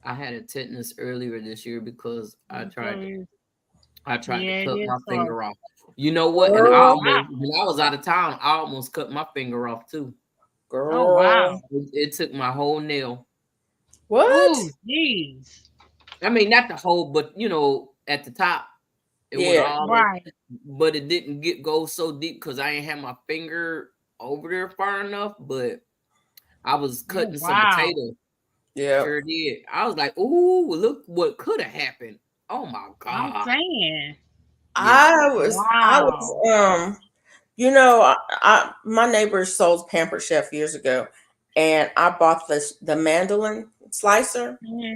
I had a tetanus earlier this year because So, I tried to yeah, it cut my is hard. finger off. You know what? And I Oh Girl, wow. almost when I was out of town, I almost cut my finger off too. Oh girl. wow. It took my whole nail. What? Oh jeez. I mean, not the whole, but at the top, it was Yeah. all, Right. but it didn't go so deep because I ain't had my finger over there far enough. But I was Oh cutting some wow. potato. Yeah. Sure did. I was like, "Ooh, look what could have happened." Oh my I'm god. saying. Yeah. I was Wow. my neighbor sold Pampered Chef years ago, and I bought the mandolin slicer. Hmm.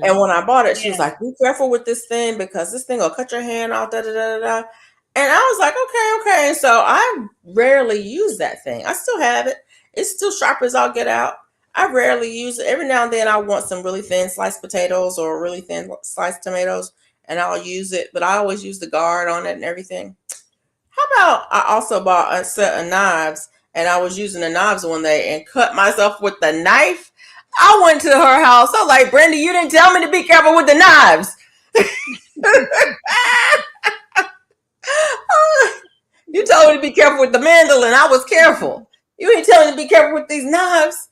And Mhm. when I bought it, she was Yeah. like, "Be careful with this thing because this thing will cut your hand off." Da da da da. Da. And I was like, "Okay, okay." And so I rarely use that thing. I still have it. It's still sharp as all get out. I rarely use it. Every now and then, I want some really thin sliced potatoes or really thin sliced tomatoes, and I'll use it. But I always use the guard on it and everything. How about I also bought a set of knives, and I was using the knives one day and cut myself with the knife. I went to her house. I was like, "Brenda, you didn't tell me to be careful with the knives. You told me to be careful with the mandolin. I was careful. You ain't telling me to be careful with these knives."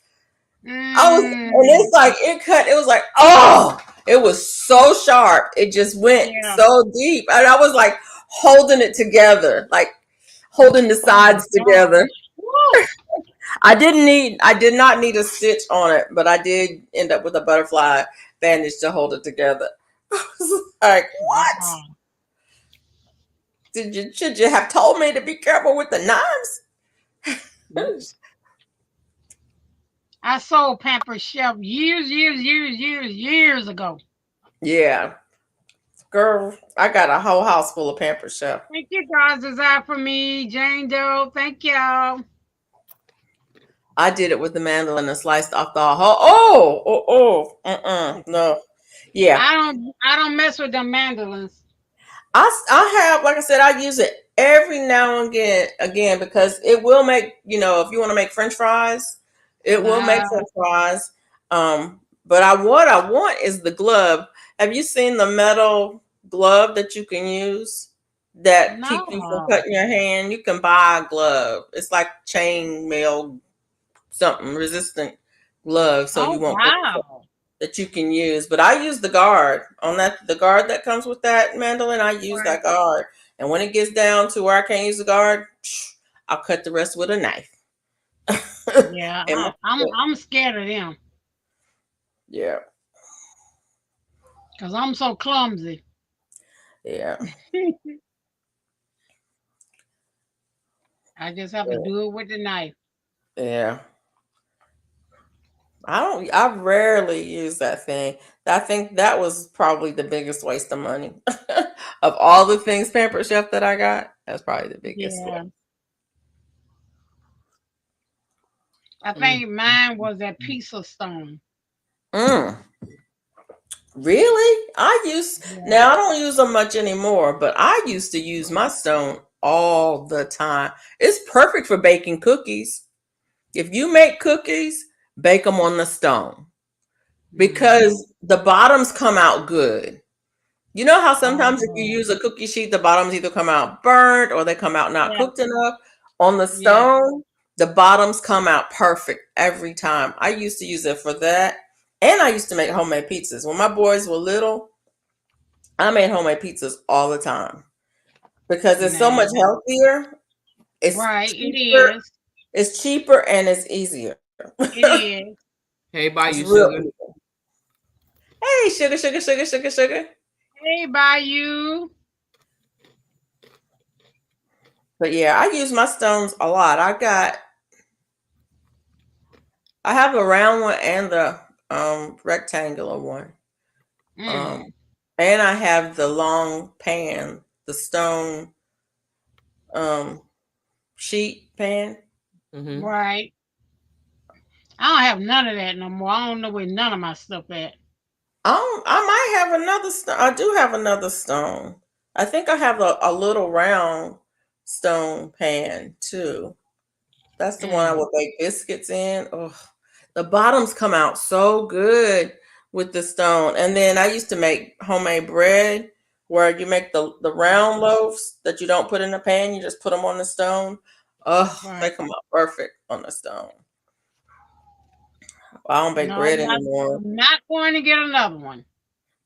And Mm. it's like it cut. It was like, oh, it was so sharp. It just went Yeah. so deep, and I was like holding it together, like holding the Oh my sides together. gosh. Woo. I did not need a stitch on it, but I did end up with a butterfly bandage to hold it together. I was like, what? Wow. Should you have told me to be careful with the knives? I sold Pampered Chef years ago. Yeah, girl, I got a whole house full of Pampered Chef. Thank you guys. Is that for me, Jane Doe? Thank y'all. I did it with the mandolin and sliced off the whole. No, yeah. I don't mess with the mandolins. I have, like I said, I use it every now and again because it will make, if you want to make French fries, it will make Uh, French fries. But what I want is the glove. Have you seen the metal glove that you can use that keeps you from no. cutting your hand? You can buy a glove. It's like chain mail something resistant glove, so you Oh won't cut yourself, wow. that you can use. But I use the guard on that. The guard that comes with that mandolin, I use Right. that guard. And when it gets down to where I can't use the guard, I'll cut the rest with a knife. Yeah. And I'm scared of them yeah, because I'm so clumsy. yeah, I just have to do it with the knife. yeah. I rarely use that thing. I think that was probably the biggest waste of money of all the things Pampered Chef that I got. That's probably the biggest one. Yeah. I Mm. think mine was that piece of stone. Mm. Really? Yeah. Now I don't use them much anymore, but I used to use my stone all the time. It's perfect for baking cookies. If you make cookies, bake them on the stone Hmm. because the bottoms come out good. You know how sometimes if you Oh. use a cookie sheet, the bottoms either come out burnt or they come out not Yeah. cooked enough. On the Yeah. stone, the bottoms come out perfect every time. I used to use it for that. And I used to make homemade pizzas. When my boys were little, I made homemade pizzas all the time because it's so much Nah. healthier. It's Right. It cheaper. is. It's cheaper and it's easier. It is. Hey, bye It's you, real sugar. easy. Hey, sugar, sugar, sugar, sugar, sugar. Hey, Bayou. But yeah, I use my stones a lot. I have the round one and the rectangular one. Um Mm. and I have the long pan, the stone um sheet pan. Hmm. Right. I don't have none of that no more. I don't know where none of my stuff at. I might have another stone. I do have another stone. I think I have a little round stone pan too. That's the one I Mm. would bake biscuits in. Oh, the bottoms come out so good with the stone. And then I used to make homemade bread where you make the round loaves that you don't put in the pan, you just put them on the stone. Oh, they Right. come out perfect on the stone. I don't bake No, bread anymore. I'm not going to get another one.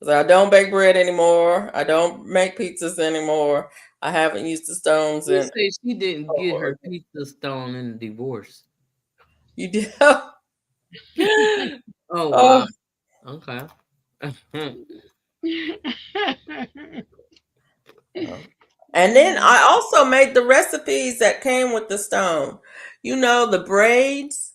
So I don't bake bread anymore. I don't make pizzas anymore. I haven't used the stones She in. said she didn't get Oh, her pizza stone in the divorce. you did. Oh Oh, wow. Okay. and then I also made the recipes that came with the stone. You know, the braids.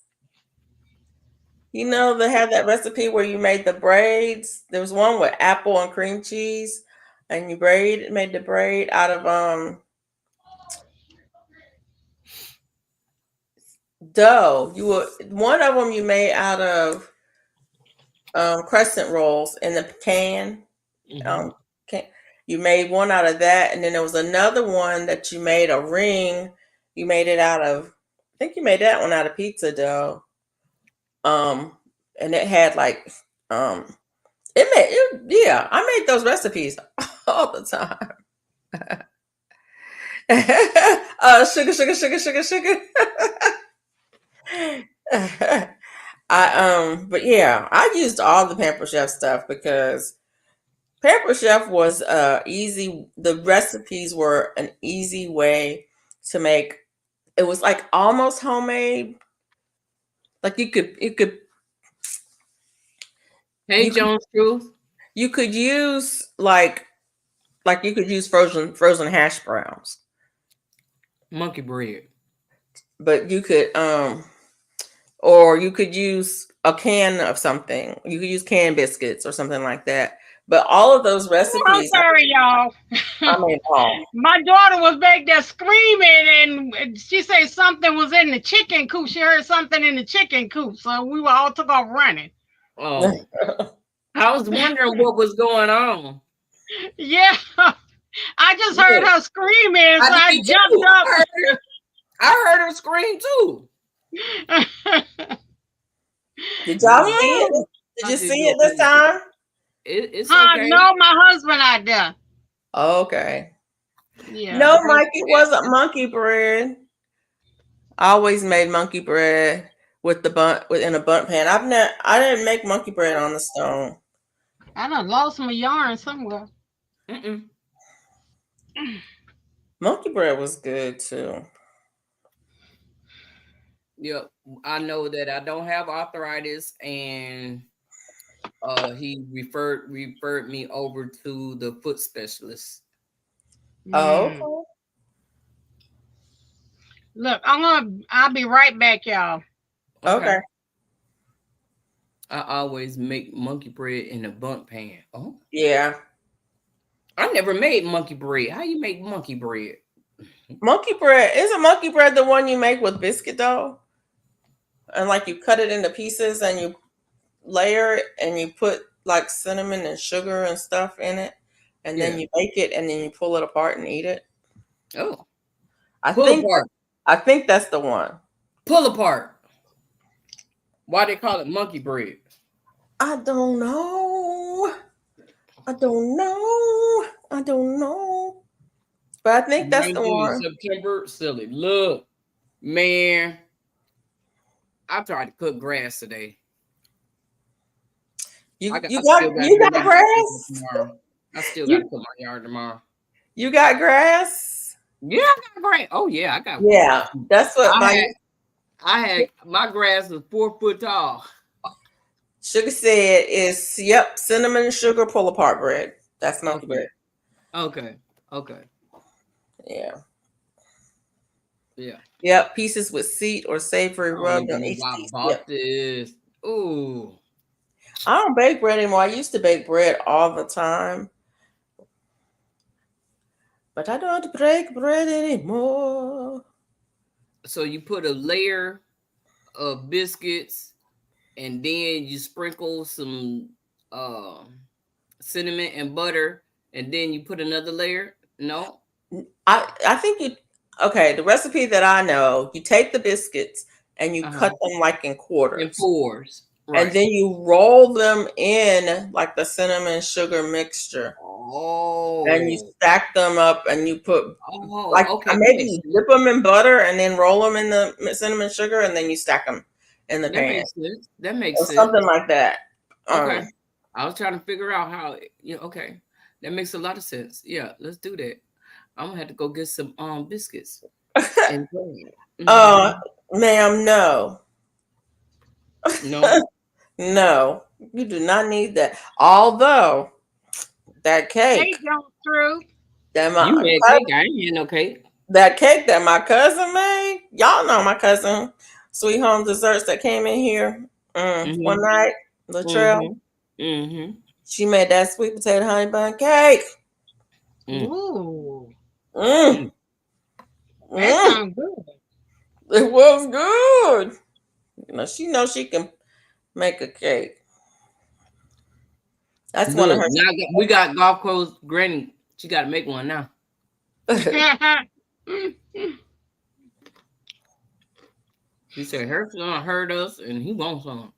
You know, they had that recipe where you made the braids. There was one with apple and cream cheese, and you made the braid out of dough. You were one of them you made out of crescent rolls in the can. Mhm. Um, can you made one out of that, and then there was another one that you made a ring. You made it out of, I think you made that one out of pizza dough. Um, and it had like um, yeah. I made those recipes all the time. Sugar, sugar, sugar, sugar, sugar. But yeah, I used all the Pamper Chef stuff because Pamper Chef was easy. The recipes were an easy way to make. It was like almost homemade. Like Hey you could Jones Truth. you could use like you could use frozen hash browns, Monkey bread. but you could or you could use a can of something. You could use canned biscuits or something like that. But all of those Oh, I'm recipes, sorry, y'all. I made all. My daughter was back there screaming, and she said something was in the chicken coop. She heard something in the chicken coop, so we were all took off running. Oh. I was wondering what was going on. Yeah, I just heard Look, her screaming, so I I did jumped too. I heard her scream too. up. Did y'all see it? No. Did I you did see not it this know. time? It's Huh? okay. No, my husband out there. Okay. Yeah. No, Because Mike, it wasn't monkey bread. I always made monkey bread with the in a bunt pan. I didn't make monkey bread on the stone. I done lost my yarn somewhere. mm-mm. Monkey bread was good too. Yep. I know that I don't have arthritis, and he referred me over to the foot specialist. Oh, Mm. okay. Look, I'll be right back, y'all. Okay. Okay. I always make monkey bread in a bundt pan. Oh, Yeah. I never made monkey bread. How you make monkey bread? Monkey bread, isn't monkey bread the one you make with biscuit dough? And like you cut it into pieces and you layer it and you put like cinnamon and sugar and stuff in it. And then Yeah. you bake it and then you pull it apart and eat it. Oh, I pull think apart. I think that's the one. Pull apart. Why they call it monkey bread? I don't know. I don't know. I don't know. But I think that's the 19th one. September. Silly. Look, man. I tried to cut grass today. You I still got to you do got my yard grass? tomorrow. I still got to You cut my yard tomorrow. you got grass? Yeah, I got grass. Oh yeah, I got. Yeah, that's what I my had. I had my grass was 4 foot tall. sugar said is cinnamon and sugar pull apart bread. That's monkey Okay. bread. Okay. Okay. Yeah. Yeah. Yep, pieces with seed or savory I don't rubbed even on know each why I piece. Yep. bought this. Ooh. I don't bake bread anymore. I used to bake bread all the time, but I don't bake bread anymore. So you put a layer of biscuits, and then you sprinkle some uh, cinnamon and butter, and then you put another layer. No. I think you okay. The recipe that I know, you take the biscuits and you Uh huh. cut them like in In quarters. fours. and then you roll them in like the cinnamon sugar mixture, and you Oh. stack them up, and you put like Oh, okay. That maybe makes you sense. dip them in butter and then roll them in the cinnamon sugar, and then you stack them in the That pan makes sense. That makes or sense. something like that. Okay. I was trying to figure out how, okay. That makes a lot of sense. Yeah, let's do that. I'm gonna have to go get some biscuits and bread. uh, Mhm. ma'am, no, No, no, you do not need that. Although that Hey, cake, John True. that you my had cake. I ain't had no cake. that cake that my cousin made, y'all know my cousin, Sweet Home Desserts, that came in here one Mm-hmm. night, Latrell. Mm-hmm. Mm-hmm. She made that sweet potato honey bun cake. Mm. Ooh, Mm, Mm. that mm, sounds good. it was good. She knows she can make a cake. That's one of Look, her. now we got Golf Coast Granny. She got to make one now. She said her son heard us and he wants some.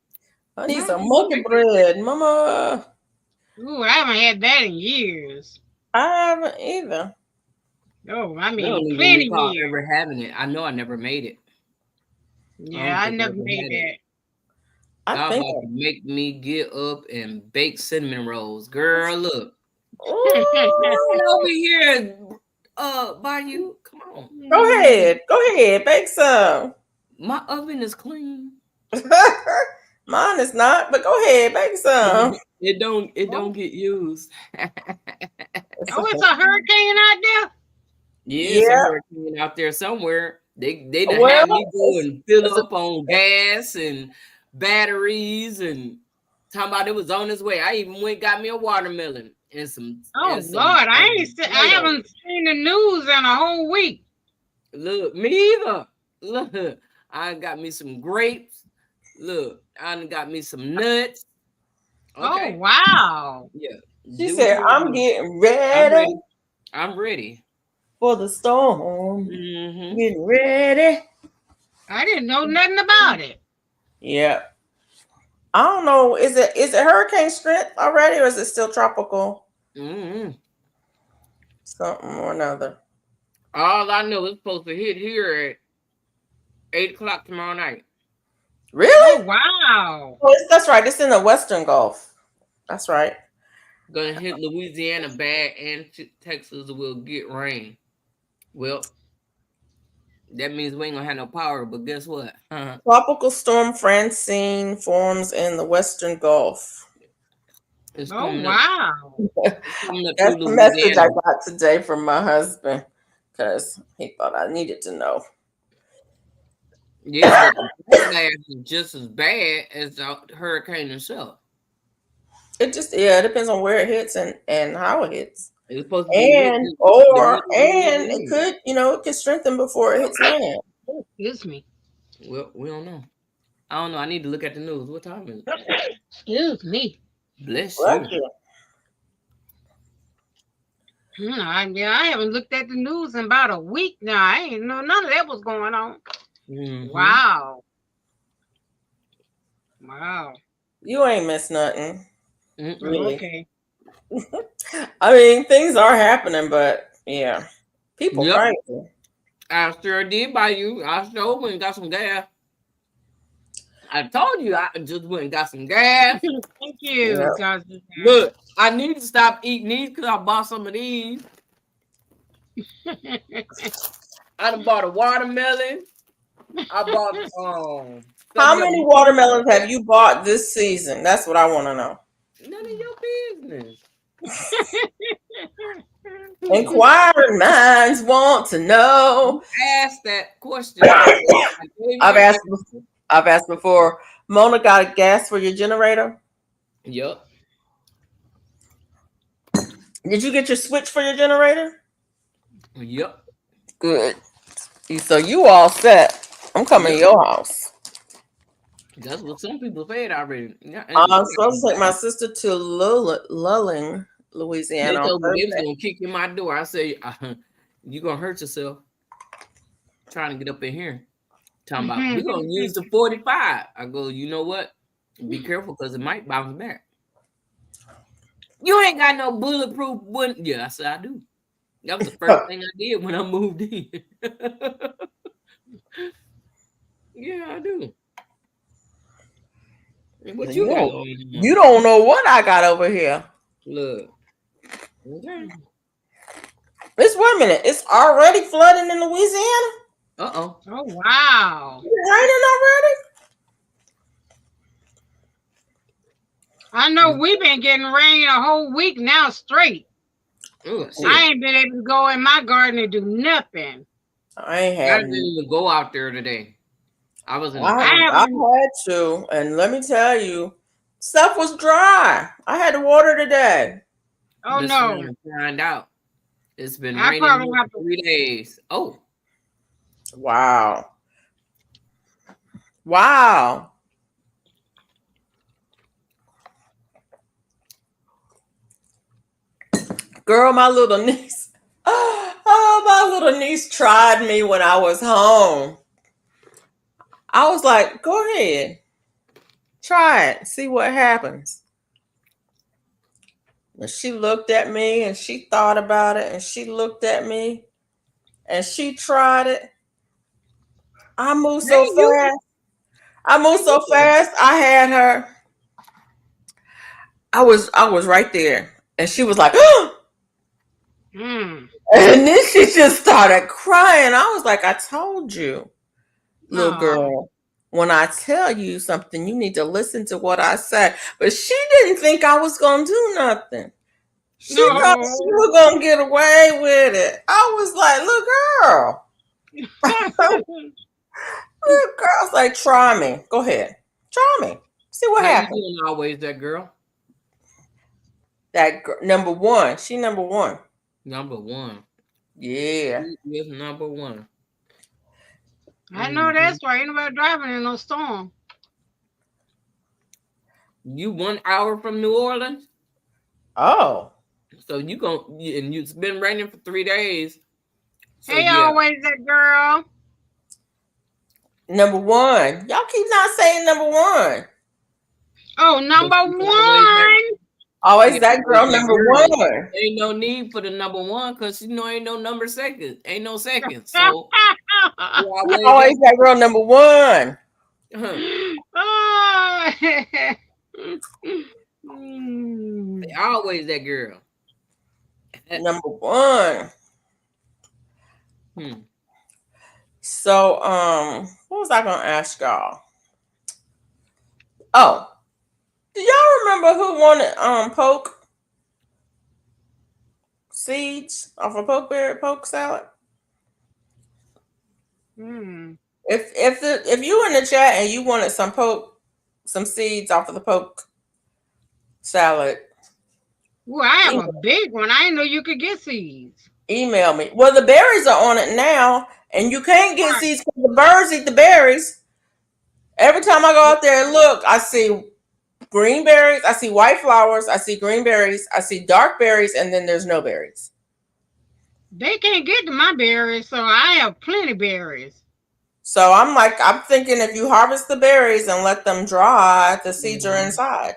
I need No, some you gonna monkey make it. bread, Mama. Ooh, I haven't had that in years. I haven't either. Oh, I I don't mean, even plenty recall years. ever having it. I know I never made it. I Yeah, don't I think I never ever made had it. that. I Y'all think. about to make me get up and bake cinnamon rolls. Girl, look. Get Ooh, over here, Bayou. Come on. go ahead. Go ahead. Bake some. My oven is clean. Mine is not, but go ahead. Bake some. It don't Oh, get used. it's a hurricane out there. Yeah, some Yeah. hurricane out there somewhere. They done Well, had me go and fill it's a up on gas and batteries and talking about it was on its way. I even went and got me a watermelon and some Oh Lord, I Jello. haven't seen the news in a whole week. Look, me either. Look, I got me some grapes. Look, I done got me some nuts. Oh Okay. wow. Yeah. She Do what said, you want to I'm do. getting I'm ready ready. I'm ready. for the storm. Mm-hmm. Getting ready. I didn't know nothing about it. Yeah. I don't know. Is it hurricane strength already, or is it still tropical? Mm-hmm. Something or another. All I know is supposed to hit here at 8 o'clock tomorrow night. Oh Really? wow. Oh, that's right. It's in the Western Gulf. That's right. Gonna hit Louisiana bad and Texas will get rain. Well, that means we ain't gonna have no power, but guess what? Tropical storm Francine forms in the Western Gulf. It's Oh coming up. wow. It's coming up That's through the message I Louisiana. got today from my husband because he thought I needed to know. Yeah, but the backlash is just as bad as the hurricane itself. It depends on where it hits and how it hits. It's supposed to be And hitting the or middle of and it Louisiana. could, it could strengthen before it hits land. Oh, excuse me. Well, we don't know. I don't know. I need to look at the news. What time is it? Excuse me. Bless Bless you. you. I haven't looked at the news in about a week now. I ain't know none of that was going on. Mm-hmm. Wow. Wow. You ain't missed nothing. Mm-mm. Really. Okay. I mean, things are happening, but yeah. People Yep. crazy. I sure did buy you. I sure went and got some gas. I told you I just went and got some gas. Thank you, Yeah. Johnson. Look, I need to stop eating these because I bought some of these. I done bought a watermelon. I bought How some of many them- watermelons have you bought this season? That's what I want to know. None of your business. Inquiring minds want to know. Ask that question. I gave you I've an asked. answer. I've asked before. Mona got gas for your generator. Yep. Did you get your switch for your generator? Yep. Good. So you all set. I'm coming to Yep. your house. That's what some people said already. Yeah, I'm supposed to take my sister to Lulling, they Louisiana on told me they was Thursday. gonna kick in my door. I say, you gonna hurt yourself trying to get up in here. Talking about we're gonna use the 45. I go, you know what? Be careful because it might bounce back. You ain't got no bulletproof wooden. Yeah, I said I do. That was the first thing I did when I moved in. Yeah, I do. What you got going on? You don't know what I got over here. Look. Okay. Wait a minute. It's already flooding in Louisiana? Uh-oh. Oh wow. It's raining already? I know we've been getting rain a whole week now straight. Oh, shit. I ain't been able to go in my garden and do nothing. I ain't I had didn't even go out there today. I was in the I house. had to, and let me tell you, stuff was dry. I had to water today. Oh Just no. trying to find out. It's been I raining probably here have for to- 3 days. Oh, Wow. Wow. Girl, my little niece. Oh, my little niece tried me when I was home. I was like, go ahead. Try it. See what happens. And she looked at me and she thought about it and she looked at me and she tried it. I moved so fast. I had her. I was right there. And she was like, Mm. and then she just started crying. I was like, I told you, little Aw. girl, when I tell you something, you need to listen to what I say. But she didn't think I was going to do nothing. She thought No. she was going to get away with it. I was like, little girl. Little girl's like, try me. Go ahead. Try me. See what how you happens. doing always, that girl? That number one. She number one. Number one. Yeah. She is number one. I know that's right. Ain't nobody driving in no storm. You 1 hour from New Orleans? Oh. So and it's been raining for 3 days. So Hey, yeah. always that girl. Number one. Y'all keep not saying number one. Oh, number one. Always that girl number one. Ain't no need for the number one because ain't no number second. Ain't no second. So always that girl number one. Always that girl. Number one. So, what was I gonna ask y'all? Oh, do y'all remember who wanted poke seeds off a poke salad? If you in the chat and you wanted some seeds off of the poke salad. Well, I have a big one. I didn't know you could get seeds. Email me. Well, the berries are on it now, and you can't get seeds because the birds eat the berries. Every time I go out there and look, I see green berries, I see white flowers, I see green berries, I see dark berries, and then there's no berries. They can't get to my berries, so I have plenty of berries. So I'm thinking if you harvest the berries and let them dry, the seeds are inside.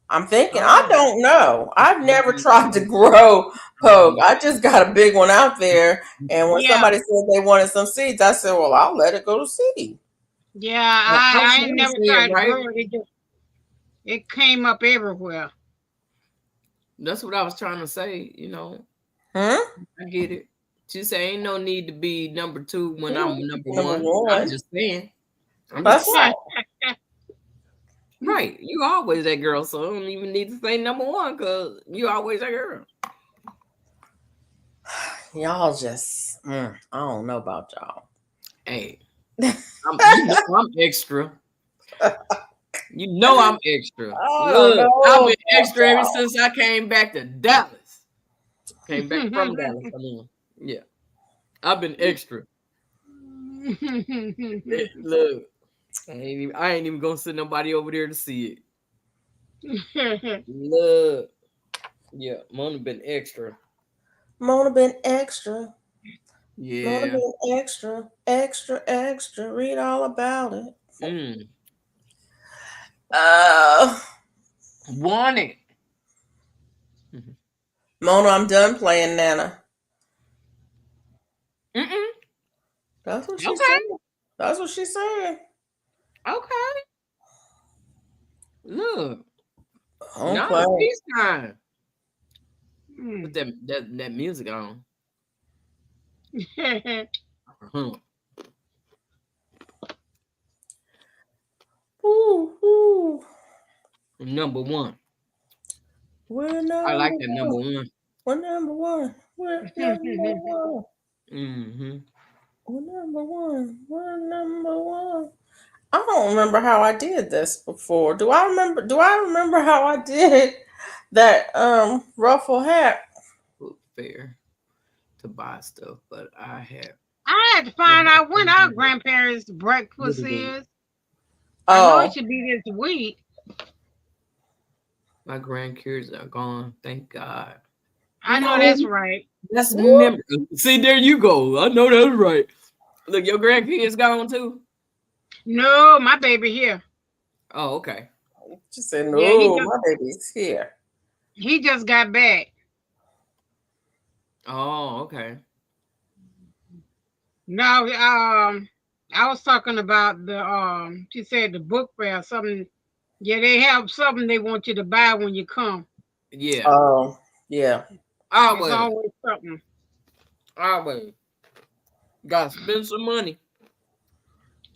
I'm thinking, I don't know. I've never tried to grow poke. I just got a big one out there. And when somebody said they wanted some seeds, I said, well, I'll let it go to seed. Yeah, I ain't never tried to grow it. It came up everywhere. That's what I was trying to say, I get it. She say ain't no need to be number two when I'm number one. I'm just saying. Right. You always that girl, so I don't even need to say number one because you always that girl. Y'all just, I don't know about y'all. Hey, I'm extra. You know I'm extra. Look, I've been extra ever since I came back to Dallas. Came back from Dallas. I mean, yeah. I've been extra. Look, I ain't even gonna send nobody over there to see it. Look. Yeah, Mona been extra. Mona been extra. Yeah. Mona been extra, extra, extra. Read all about it. Want it. Mona, I'm done playing Nana. Mm-mm. That's what she Okay. said. That's what she said. Okay. Look. Don't No, play. it's time. Mm. Put that music on. Mhm. Ooh, ooh. Number one. We're I like number that number one. one. We're number one. We're number one. Mm-hmm. We're number one. We're number one. I don't remember how I did this before. Do I remember? Do I remember how I did that ruffle hat? Look fair to buy stuff, but I have I had to find out when our grandparents' breakfast is. I know it Oh, should be this week. my grandkids are gone. Thank God. I know No, that's right. that's woo. memory. See, there you go. I know that's right. Look, your grandkids gone too. No, my baby here. Oh, okay. She said, Yeah, "No, my baby's here." he just got back. Oh, okay. No, I was talking about the she said the book fair, something. Yeah, they have something they want you to buy when you come. Yeah. Oh, yeah. It's Always, always something. always. Got to spend some money.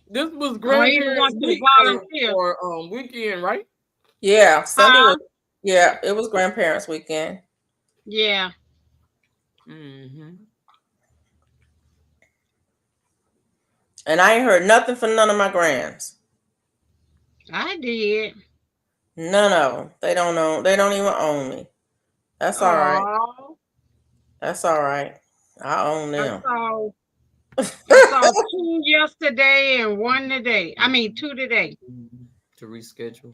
This was Or either grandparents' want you to week volunteer. or weekend, right? Yeah, Sunday Huh? was. Yeah, it was grandparents' weekend, Yeah. Mm-hmm. and I ain't heard nothing from none of my grands. I did. None of them. They don't know. They don't even own me. That's all right. Oh, That's all right. I own I them. saw I saw two yesterday and one today. I mean two today. To reschedule.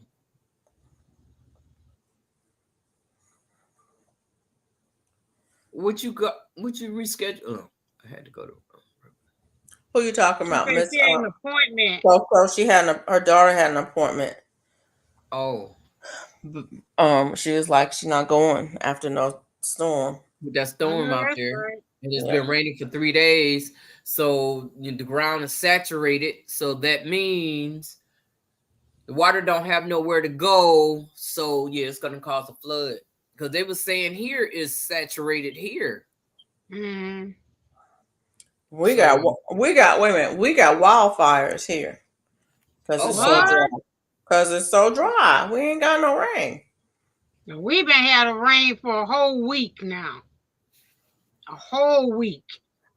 What you got? What you reschedule? Oh, I had to go to. Who you talking She about, said Miss? she had an appointment. So she had her daughter had an appointment. Oh, She was like, she's not going after no storm. with that I storm know out that's there, right. and it's Yeah. been raining for 3 days, so the ground is saturated. So that means the water don't have nowhere to go. So yeah, it's gonna cause a flood because they were saying here is saturated here. Mm. We So got wait a minute. We got wildfires here because oh it's so wow, dry. What? Because it's so dry. We ain't got no rain. We've been having rain for a whole week now. A whole week.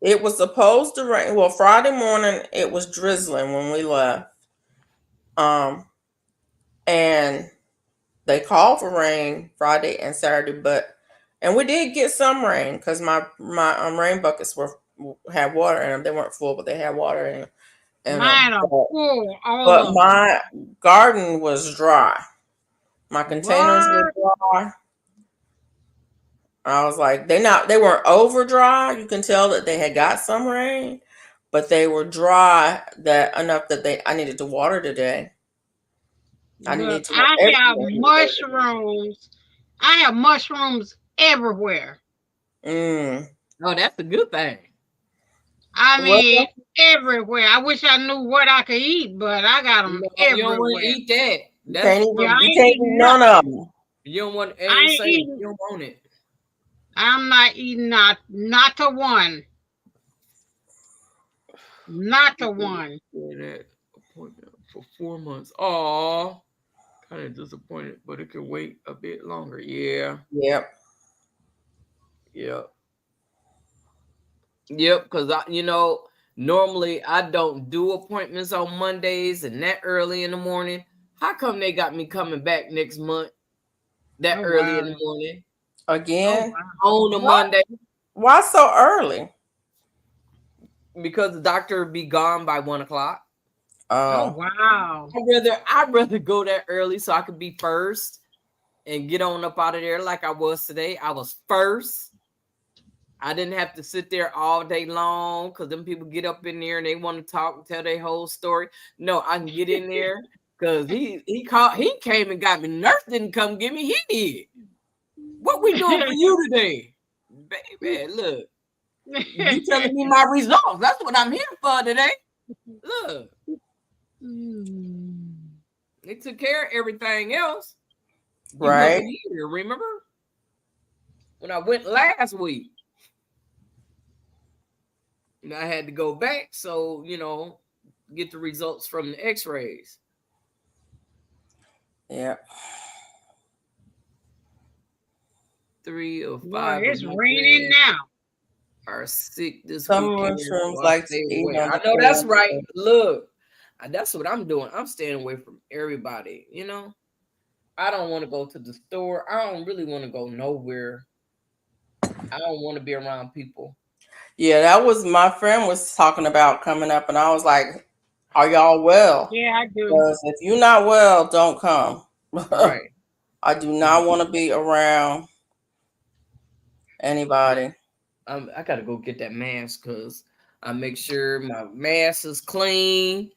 It was supposed to rain. Well, Friday morning it was drizzling when we left. Um, and they called for rain Friday and Saturday, and we did get some rain because my rain buckets had water in them. They weren't full, but they had water in them. Mine are full, all But of them. my garden was dry. My containers were What? dry. I was like, they weren't over dry. You can tell that they had got some rain, but they were dry that enough that I needed to water today. I Look, needed to water I have everything today. mushrooms. I have mushrooms everywhere. Mm. oh, that's a good thing. I mean, Well, everywhere. I wish I knew what I could eat, but I got them No, you don't want to everywhere. eat that. you That's can't Yeah, I you ain't can't eat eating none nothing. of them. you don't want. I Ain't ain't safe. eating. You don't want it. I'm not eating not a one. Not a one. That appointment for 4 months. Oh, kind of disappointed, but it could wait a bit longer. Yeah, Yep. yep, yep. Because normally I don't do appointments on Mondays and that early in the morning. How come they got me coming back next month that Oh early in wow. the morning Oh Again. wow. on a What? Monday? Why so early? Because the doctor be gone by 1 o'clock. Oh Oh. wow. I'd rather go that early so I could be first and get on up out of there like I was today. I was first. I didn't have to sit there all day long because them people get up in there and they want to talk and tell their whole story. No, I can get in there Cause he came and got me. Nurse didn't come get me. He did. What we doing for you today, baby? Look, you telling me my results. That's what I'm here for today. Look, they took care of everything else. You Right. wasn't here, remember? When I went last week, and I had to go back, so get the results from the X-rays. Yeah. 3 or 5 Boy, it's of my raining friends now. are sick this Some weekend. mushrooms So I like to stay eat away. on I the know that's corn. right. Look, that's what I'm doing. I'm staying away from everybody. I don't want to go to the store. I don't really want to go nowhere. I don't want to be around people. Yeah, that was my friend was talking about coming up, and I was like, "Are y'all well? Yeah, I do. Because if you're not well, don't come." Right. I do not want to be around anybody. I gotta go get that mask because I make sure my mask is clean.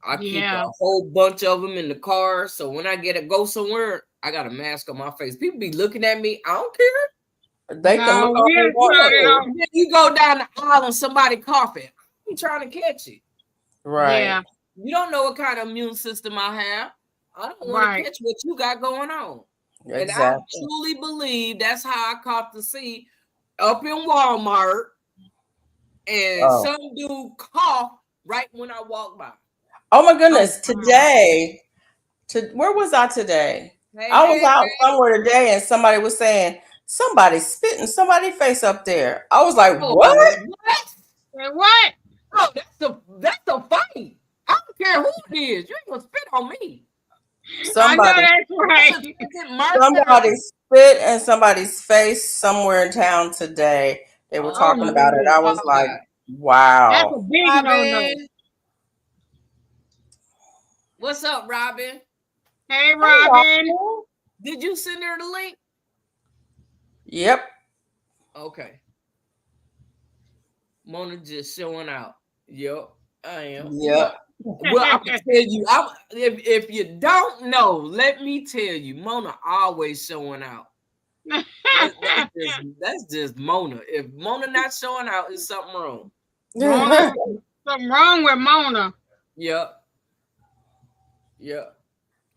I keep Yeah. a whole bunch of them in the car, so when I go somewhere, I got a mask on my face. People be looking at me. I don't care. They can No, look all we they done want tried it to. out. Then you go down the aisle and somebody coughing. I'm trying to catch it. Right. Yeah, You don't know what kind of immune system I have. I don't want right. to catch what you got going on. And I Exactly. truly believe that's how I caught the seed up in Walmart. And Oh. some dude coughed right when I walked by. Oh my goodness. Oh, Today, where was I today? Hey, I was hey, out hey. somewhere today and somebody was saying, somebody's spitting somebody's face up there. I was like, Oh, what? what? Say what? Oh, that's a fight. I don't care who it is. You ain't gonna spit on me. I know Somebody, that's right. somebody spit in somebody's face somewhere in town today. They were Oh, talking about it. I was oh, like, God. wow. That's a big no-no. Robin. What's up, Robin? Hey, Robin. Did you send her the link? Yep. Okay. Mona just showing out. Yep, I am. Yep. Well, I'm gonna tell you. If you don't know, let me tell you. Mona always showing out. That's just Mona. If Mona not showing out, there's something wrong. Mona, something wrong with Mona. Yep.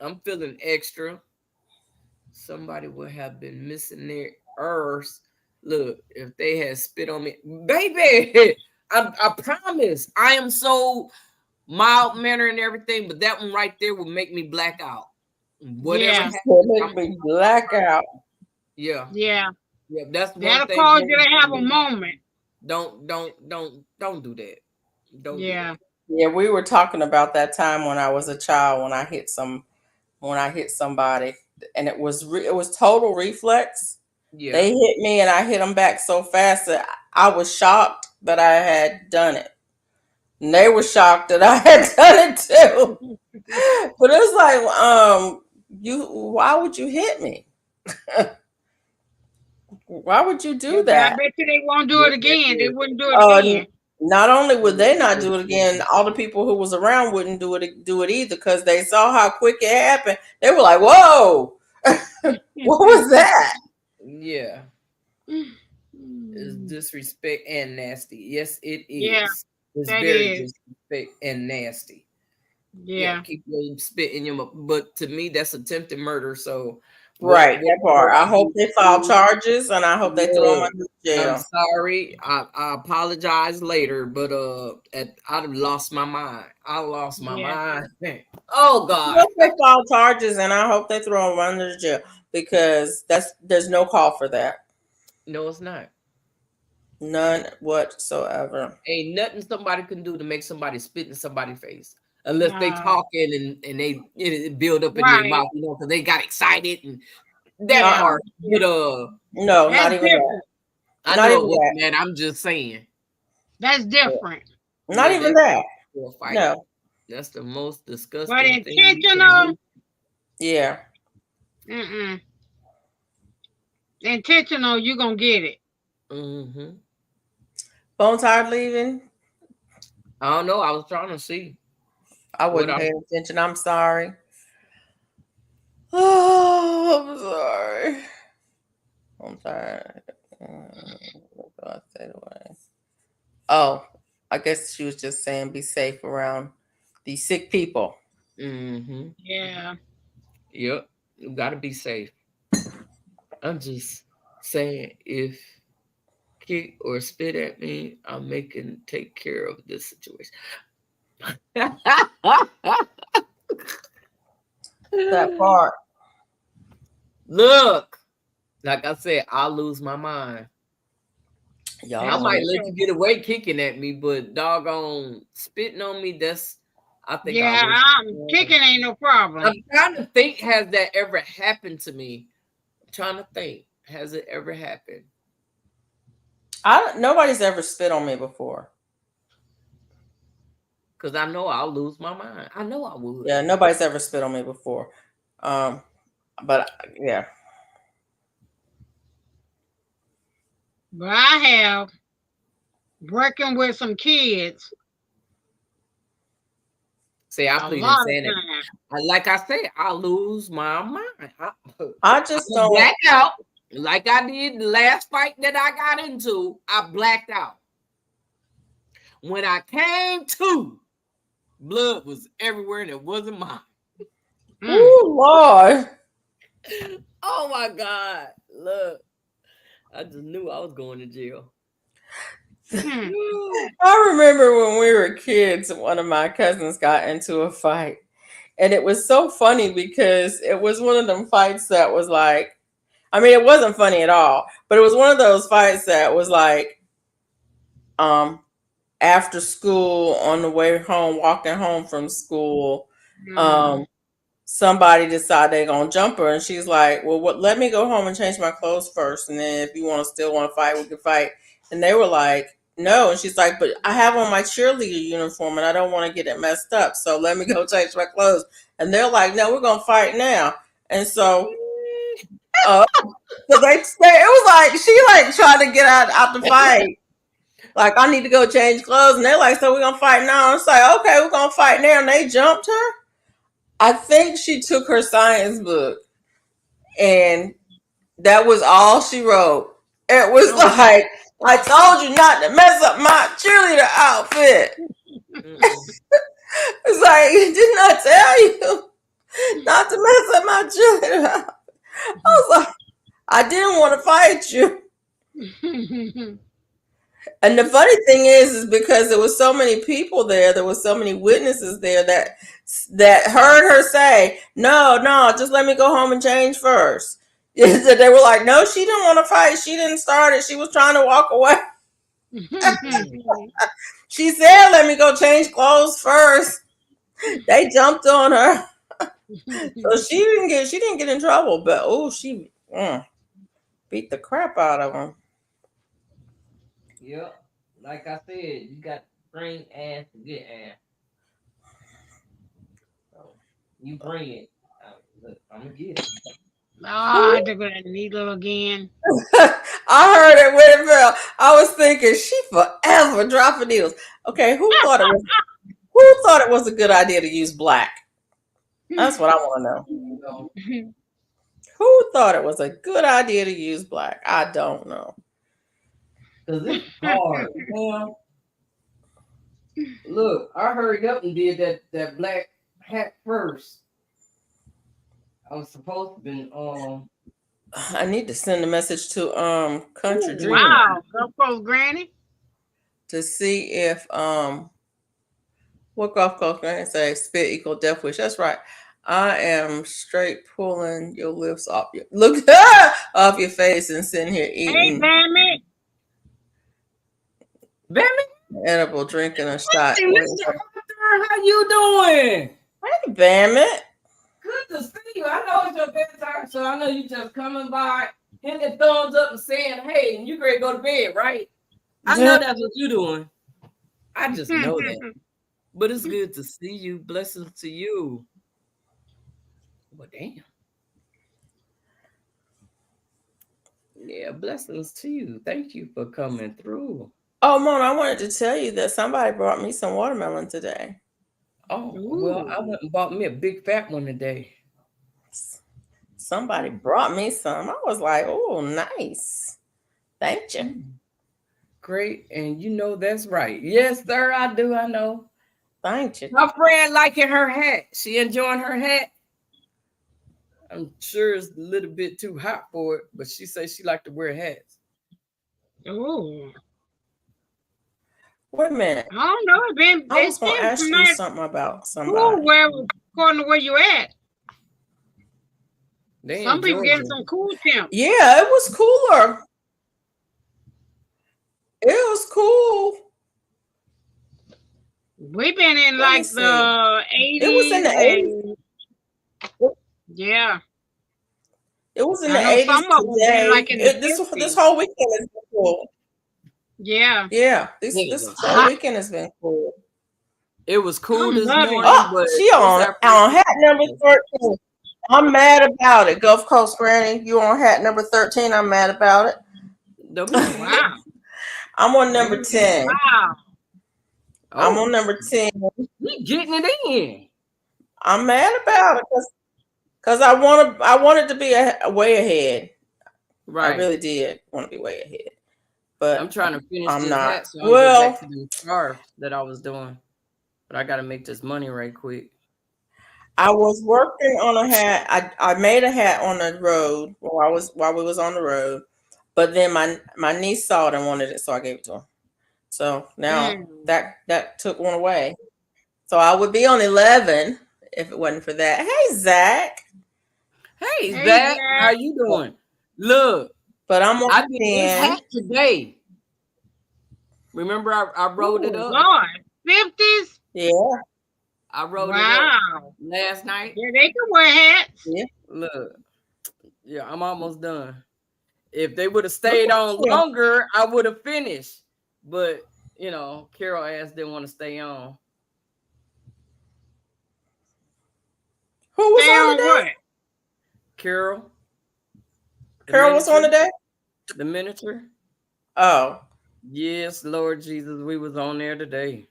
I'm feeling extra. Somebody would have been missing their earth. Look, if they had spit on me, baby. I promise. I am so mild manner and everything, but that one right there would make me black out. Whatever Yeah. happens, Make me black out. Yeah. Yeah. That's one That'll thing. cause you to have a moment. Don't do that. Don't do Yeah. that. Yeah, we were talking about that time when I was a child when I hit somebody, and it was total reflex. Yeah. They hit me and I hit them back so fast that I was shocked that I had done it. And they were shocked that I had done it too. But it was like, why would you hit me? Why would you do that? I bet you they won't do it again. They wouldn't do it again. Not only would they not do it again, all the people who was around wouldn't do it either because they saw how quick it happened. They were like, "Whoa, what was that?" Yeah. It's disrespect and nasty. Yes, it is. Yeah, It's that very is. disrespect and nasty. Yeah. Keep your spit in your mouth. But to me, that's attempted murder. So Right, that part. I hope they file charges and I hope they throw them in jail. I'm sorry. I apologize later, but I'd have lost my mind. I lost my mind. Oh God. I hope they file charges and I hope they throw them under the jail because there's no call for that. No, it's not. None whatsoever. Ain't nothing somebody can do to make somebody spit in somebody's face. Unless they talking and they build up in their mouth, because they got excited and that part. But no, not even that. I know it was, man. I'm just saying. That's different. Not even that. No. That's the most disgusting but thing. Intentional. Yeah. Intentional, you're gonna get it. Mm-hmm. Bone tired leaving? I don't know. I was trying to see. I wasn't paying attention. I'm sorry. Oh, I'm sorry. I'm tired. What do I say to her? Oh, I guess she was just saying be safe around these sick people. Mm-hmm. Yeah. Yep. You gotta be safe. I'm just saying, if kick or spit at me, I'm making take care of this situation. That part. Look, like I said, I'll lose my mind. Y'all I don't might hear. let you get away kicking at me, but doggone spitting on me, I think I Yeah, was. kicking ain't no problem. I'm trying to think, has that ever happened to me? I'm trying to think, has it ever happened? Nobody's ever spit on me before. Because I know I'll lose my mind. I know I would. Yeah, nobody's ever spit on me before. But yeah. But I have working with some kids See, I a plead lot of insanity. times. Like I say, I lose my mind. I just I don't. black out like I did the last fight that I got into. I blacked out. When I came to, blood was everywhere and it wasn't mine. Oh Lord. Oh my God. Look, I just knew I was going to jail. I remember when we were kids, one of my cousins got into a fight. And it was so funny because it was one of them fights that was like, I mean, it wasn't funny at all, but it was one of those fights that was like, after school, on the way home, walking home from school, somebody decided they're gonna jump her, and she's like, "Well, let me go home and change my clothes first, and then if you still want to fight, we can fight." And they were like, "No," and she's like, "But I have on my cheerleader uniform, and I don't want to get it messed up, so let me go change my clothes." And they're like, "No, we're gonna fight now." And so, so it was like she like trying to get out the fight. Like, I need to go change clothes. And they're like, "So we're going to fight now?" It's like, "Okay, we're going to fight now." And they jumped her. I think she took her science book and that was all she wrote. It was like, "I told you not to mess up my cheerleader outfit." It's like, "Didn't I tell you not to mess up my cheerleader outfit?" I was like, "I didn't want to fight you." And the funny thing is because there was so many people there was so many witnesses there that heard her say, "No, just let me go home and change first." They were like, "No, she didn't want to fight. She didn't start it. She was trying to walk away." She said, "Let me go change clothes first." They jumped on her. So she didn't get in trouble, but she beat the crap out of them. Yep. Like I said, you got to bring ass to get ass. So you bring it. Look, I'm going to get it. I had to go to that needle again. I heard it when it fell. I was thinking, she forever dropping needles. Okay, who thought it was a good idea to use black? That's what I want to know. Who thought it was a good idea to use black? I don't know. Because it's hard. Well, look, I hurried up and did that black hat first. I was supposed to be I need to send a message to Country Dream. Wow, Gulf Coast Granny. To see if what Gulf Coast Granny say, spit equal death wish. That's right. I am straight pulling your lips off off your face and sitting here eating. Hey, Bammy. Bammy? Edible, drinking a shot. Hey, Mr. Arthur, how you doing? Hey, Bammy. Good to see you. I know it's your bedtime, so I know you just coming by, hitting the thumbs up and saying, "Hey," and you ready to go to bed, right? I know that's what you're doing. I just know that. But it's good to see you. Blessings to you. Well, damn. Yeah, blessings to you. Thank you for coming through. Oh, Mona, I wanted to tell you that somebody brought me some watermelon today. Oh, well, I went and bought me a big fat one today. Somebody brought me some. I was like, oh, nice. Thank you. Great. And you know that's right. Yes, sir, I do. I know. Thank you. My friend liking her hat. She enjoying her hat. I'm sure it's a little bit too hot for it, but she says she like to wear hats. Oh, Wait a minute. I don't know. I was going to ask you something about somebody. According to where you at. They Some in people Georgia. getting some cool temps. Yeah, it was cooler. It was cool. We've been in Let me like see. the 80s. It was in the 80s. Yeah. It was in the I know 80s some of them been today. like in the This 50s. whole weekend has been cool. Yeah. Yeah, this whole hot. weekend has been cool. It was cool I'm this loving morning, Oh, but she on hat number 13. I'm mad about it. Gulf Coast Granny, you on hat number 13. I'm mad about it. Wow. I'm on number 10. Wow. I'm on number 10. We getting it in. I'm mad about it because I wanted to be way ahead. Right. I really did want to be way ahead. But I'm trying to finish I'm this not. hat so I can go back to the scarf that I was doing. But I gotta make this money right quick. I was working on a hat. I made a hat on the road while we was on the road, but then my niece saw it and wanted it, so I gave it to her. So now that took one away. So I would be on 11 if it wasn't for that. Hey Zach. Hey Zach, how you doing? Look, but I'm on I did 10. this hat today. Remember I rolled it up. Lord, 50s. Yeah. I rolled it up last night. Yeah, they can wear hats. Yeah. Look, yeah, I'm almost done. If they would have stayed on longer, I would have finished. But you know, Carol ass didn't want to stay on. Who was on today? Carol. Carol was on today? The miniature. Oh. Yes, Lord Jesus, we was on there today.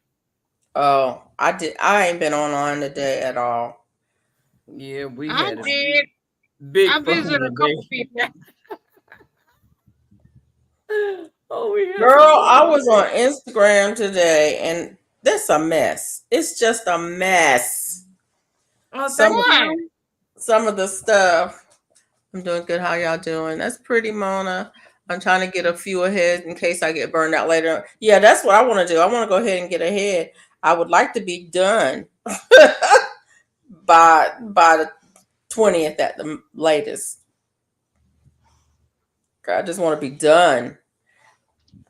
Oh, I ain't been online today at all. Yeah, we I had did. Big I visited a couple people. Girl, I was on Instagram today and that's a mess. It's just a mess. Some of the stuff. I'm doing good. How y'all doing? That's pretty, Mona. I'm trying to get a few ahead in case I get burned out later. Yeah, that's what I want to do. I want to go ahead and get ahead. I would like to be done by the 20th at the latest. I just want to be done.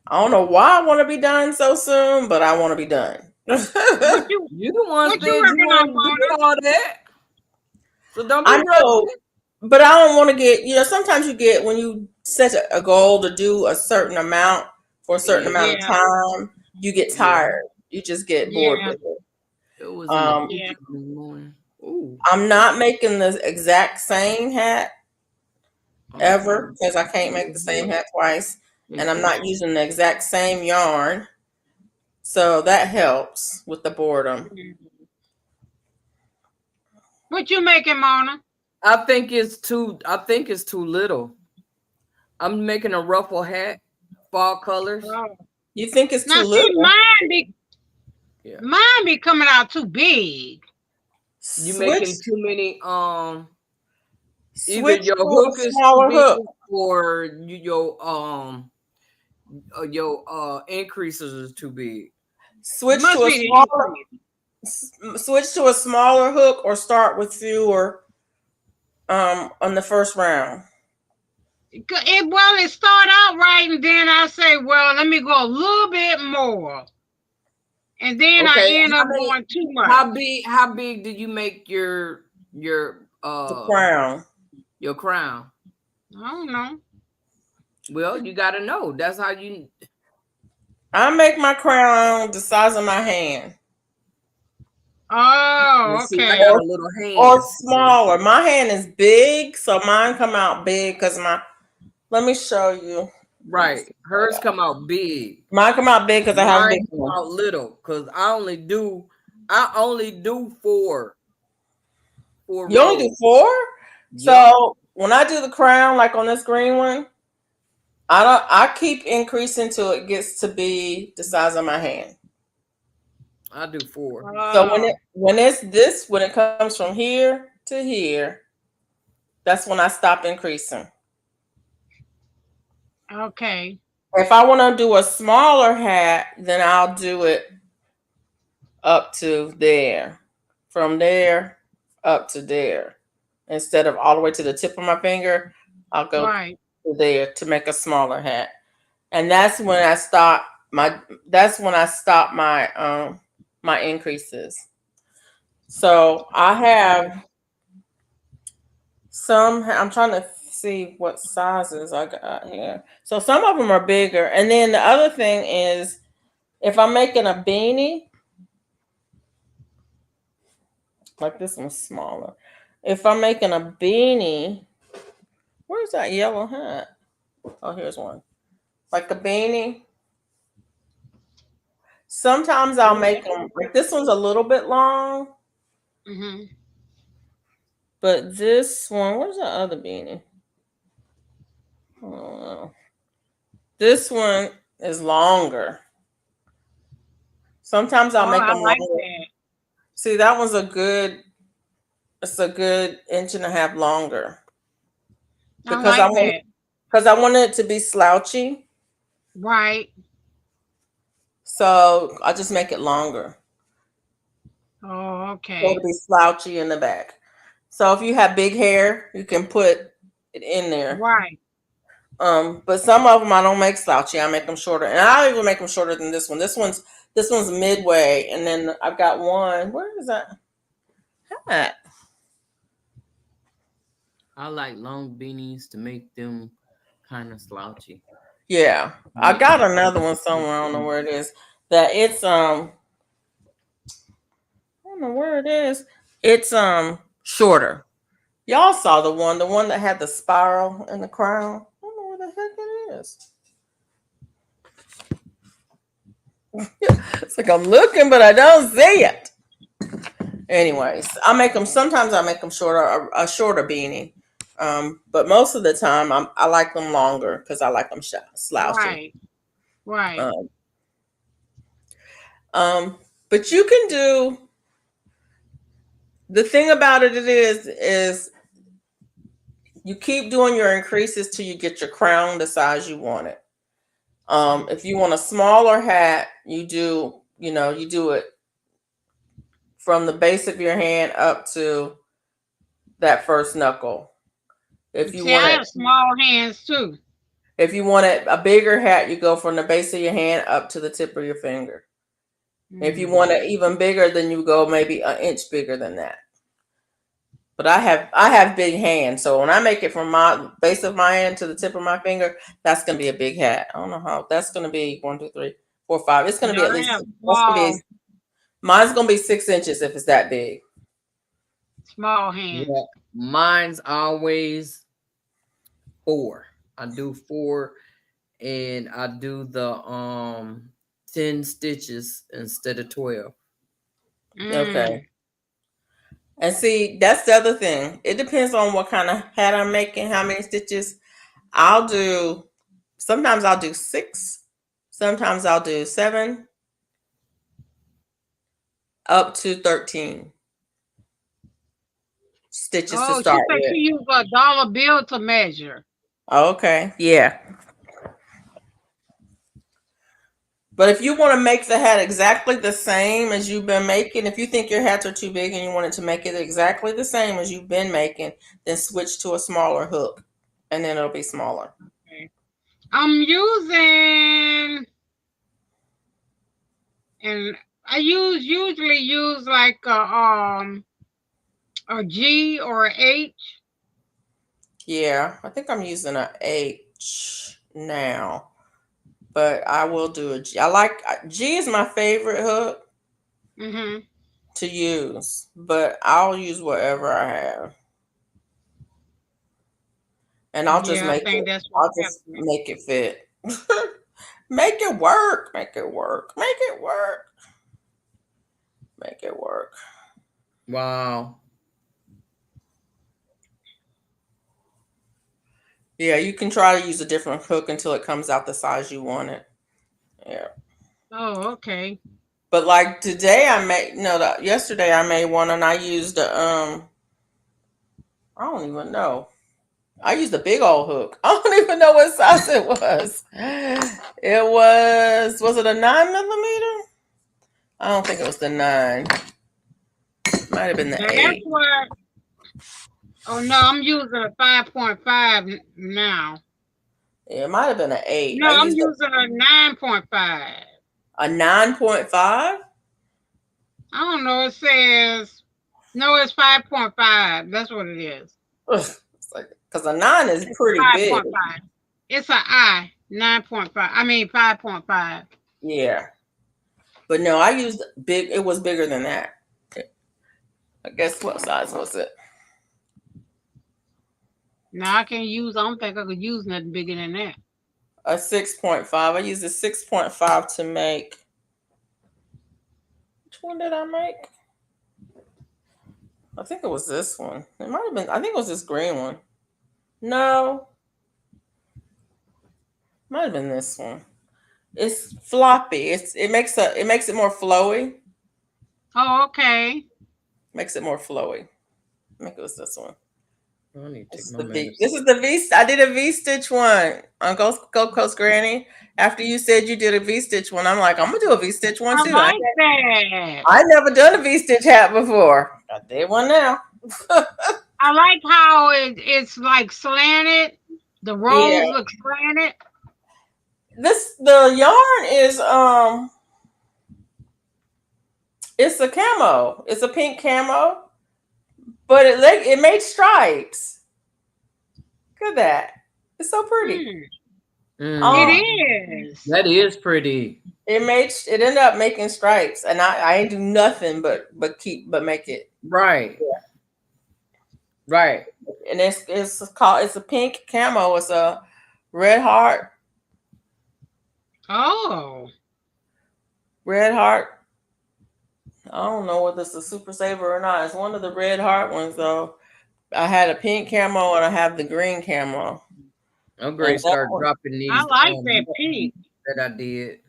I don't know why I want to be done so soon, but I want to be done. You the one said you want to do all that. So don't be I know, but I don't want to get, sometimes you get when you set a goal to do a certain amount for a certain amount of time, you get tired. You just get bored with it. It was I'm not making the exact same hat ever because I can't make the same hat twice. And I'm not using the exact same yarn. So that helps with the boredom. What you making, Mona? I think it's too little. I'm making a ruffle hat, fall colors. You think it's too little? See, mine be coming out too big. You making too many either your hook is too big or your increases is too big. Switch to a smaller hook or start with fewer on the first round. It start out right and then I say, well, let me go a little bit more. And then I end up going too much. How big did you make your crown? Your crown? I don't know. Well, you gotta know. That's how you. I make my crown the size of my hand. Oh, okay. See, I got a little hand. Or smaller. My hand is big, so mine come out big because let me show you. Right. Hers come out big. Mine come out big because I have a big one. Out little because I only do 4. You only do 4? So when I do the crown, like on this green one, I keep increasing till it gets to be the size of my hand. I do 4. So when it comes from here to here, that's when I stop increasing. Okay. If I want to do a smaller hat, then I'll do it up to there. From there up to there. Instead of all the way to the tip of my finger, I'll go Right. to there to make a smaller hat. And that's when I stop my my increases. So I have some. I'm trying to see what sizes I got here. So some of them are bigger, and then the other thing is if I'm making a beanie, like this one's smaller. If I'm making a beanie, where's that yellow hat? Oh, here's one. Like a beanie. Sometimes I'll make them like this one's a little bit long. Mm-hmm. But this one, where's the other beanie? Oh, this one is longer. Sometimes I'll make them like longer. that. See, that one's it's a good inch and a half longer. Because I like that. Because I want it to be slouchy. Right. So I just make it longer. Oh, okay. So it'll be slouchy in the back. So if you have big hair, you can put it in there. Right. But some of them I don't make slouchy. I make them shorter, and I even make them shorter than this one. This one's midway, and then I've got one. Where is that hat? I like long beanies to make them kind of slouchy. Yeah, I got another one somewhere. I don't know where it is. That it's I don't know where it is. It's shorter. Y'all saw the one that had the spiral in the crown. I don't know where the heck it is. It's like I'm looking, but I don't see it. Anyways, sometimes I make them shorter, a shorter beanie. But most of the time I like them longer because I like them slouchy. Right. But you can do, the thing about it is you keep doing your increases till you get your crown the size you want it. If you want a smaller hat, you do it from the base of your hand up to that first knuckle. If you want I have small hands too. If you want a bigger hat, you go from the base of your hand up to the tip of your finger. Mm-hmm. If you want it even bigger, then you go maybe an inch bigger than that. But I have big hands, so when I make it from my base of my hand to the tip of my finger, that's gonna be a big hat. I don't know how that's gonna be 1, 2, 3, 4, 5. It's gonna be at least mine's gonna be 6 inches if it's that big. Small hands. Yeah, mine's always 4. I do 4, and I do the 10 stitches instead of 12. Okay. And see, that's the other thing. It depends on what kind of hat I'm making, how many stitches. Sometimes I'll do 6, sometimes I'll do 7, up to 13 stitches to start with. She use a dollar bill to measure. Okay, yeah. But if you want to make the hat exactly the same as you've been making, if you think your hats are too big and you want it to make it exactly the same as you've been making, then switch to a smaller hook, and then it'll be smaller. Okay. I'm using, and I usually use like a G or a H. Yeah, I think I'm using a H now, but I will do a G. G is my favorite hook to use, but I'll use whatever I have, and I'll just make it. I'll just make it fit. Make it work. Make it work. Make it work. Make it work. Wow. Yeah, you can try to use a different hook until it comes out the size you want it. Yeah. Oh, okay. But like today I made yesterday I made one and I used I don't even know. I used a big old hook. I don't even know what size it was. It was it a 9 millimeter? I don't think it was the 9. Might have been the Now that's 8. what. Oh no, I'm using a 5.5 now. Yeah, it might have been an 8. No, I I'm used using a 9.5. a 9.5. I don't know. It says no. It's 5.5. That's what it is. It's like because a 9 is It's pretty big. 5.5. It's an I 9.5. I mean 5.5. Yeah, but no, I used big. It was bigger than that. I guess what size was it? Now I can't use. I don't think I could use nothing bigger than that. A 6.5. I used a 6.5 to make. Which one did I make? I think it was this one. It might have been. I think it was this green one. No, might have been this one. It's floppy. It makes it more flowy. Oh, okay. Makes it more flowy. I think it was this one. I need to This take is my the V. medicine. This is the V. I did a V stitch one on Gold Coast Granny. After you said you did a V stitch one, I'm like, I'm gonna do a V stitch one I too. like that. I never done a V stitch hat before. I did one now. I like how it's like slanted. The Yeah. rolls look slanted. The yarn is it's a camo. It's a pink camo, but it made stripes. Look at that. It's so pretty. It is. That is pretty. It ended up making stripes, and I ain't do nothing but make it. Right. Yeah. Right. And it's a pink camo. It's a red heart. Oh. Red heart. I don't know whether it's a super saver or not. It's one of the red heart ones though. I had a pink camo and I have the green camo. I'm great. Start dropping these. I like that pink that I did.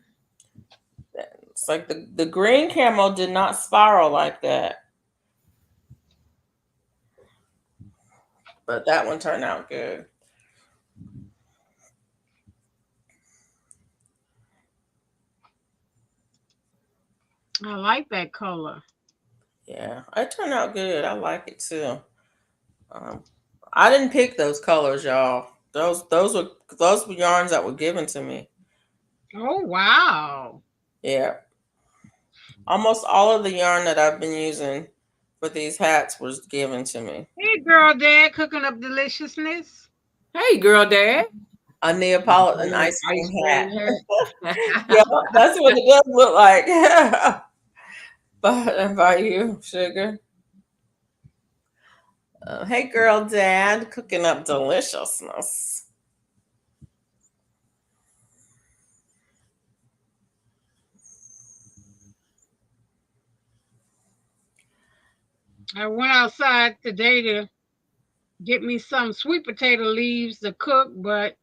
It's like the green camo did not spiral like that. But that one turned out good. I like that color. Yeah, it turned out good. I like it too. I didn't pick those colors, y'all. Those were yarns that were given to me. Oh wow. Yeah. Almost all of the yarn that I've been using for these hats was given to me. Hey girl dad, cooking up deliciousness. Hey girl dad. A Neapolitan ice cream hat. Yeah, that's what it does look like. by you, sugar. Hey girl dad, cooking up deliciousness. I went outside today to get me some sweet potato leaves to cook, but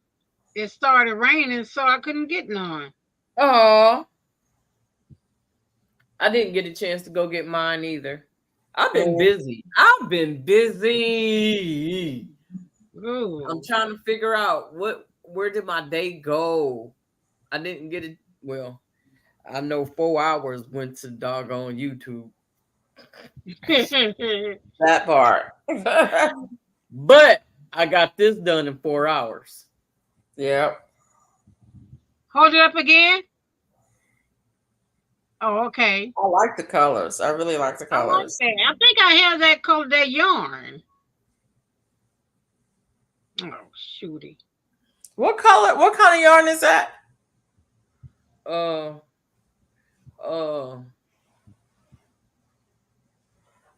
it started raining, so I couldn't get none. Oh, I didn't get a chance to go get mine either. I've been busy. Ooh. I'm trying to figure out where did my day go? I didn't get it. Well, I know 4 hours went to doggone YouTube. That part. But I got this done in 4 hours. Yep. Hold it up again. Oh, okay. I like the colors. I really like the colors. I like that. I think I have that color, that yarn. Oh, shooty. What color? What kind of yarn is that?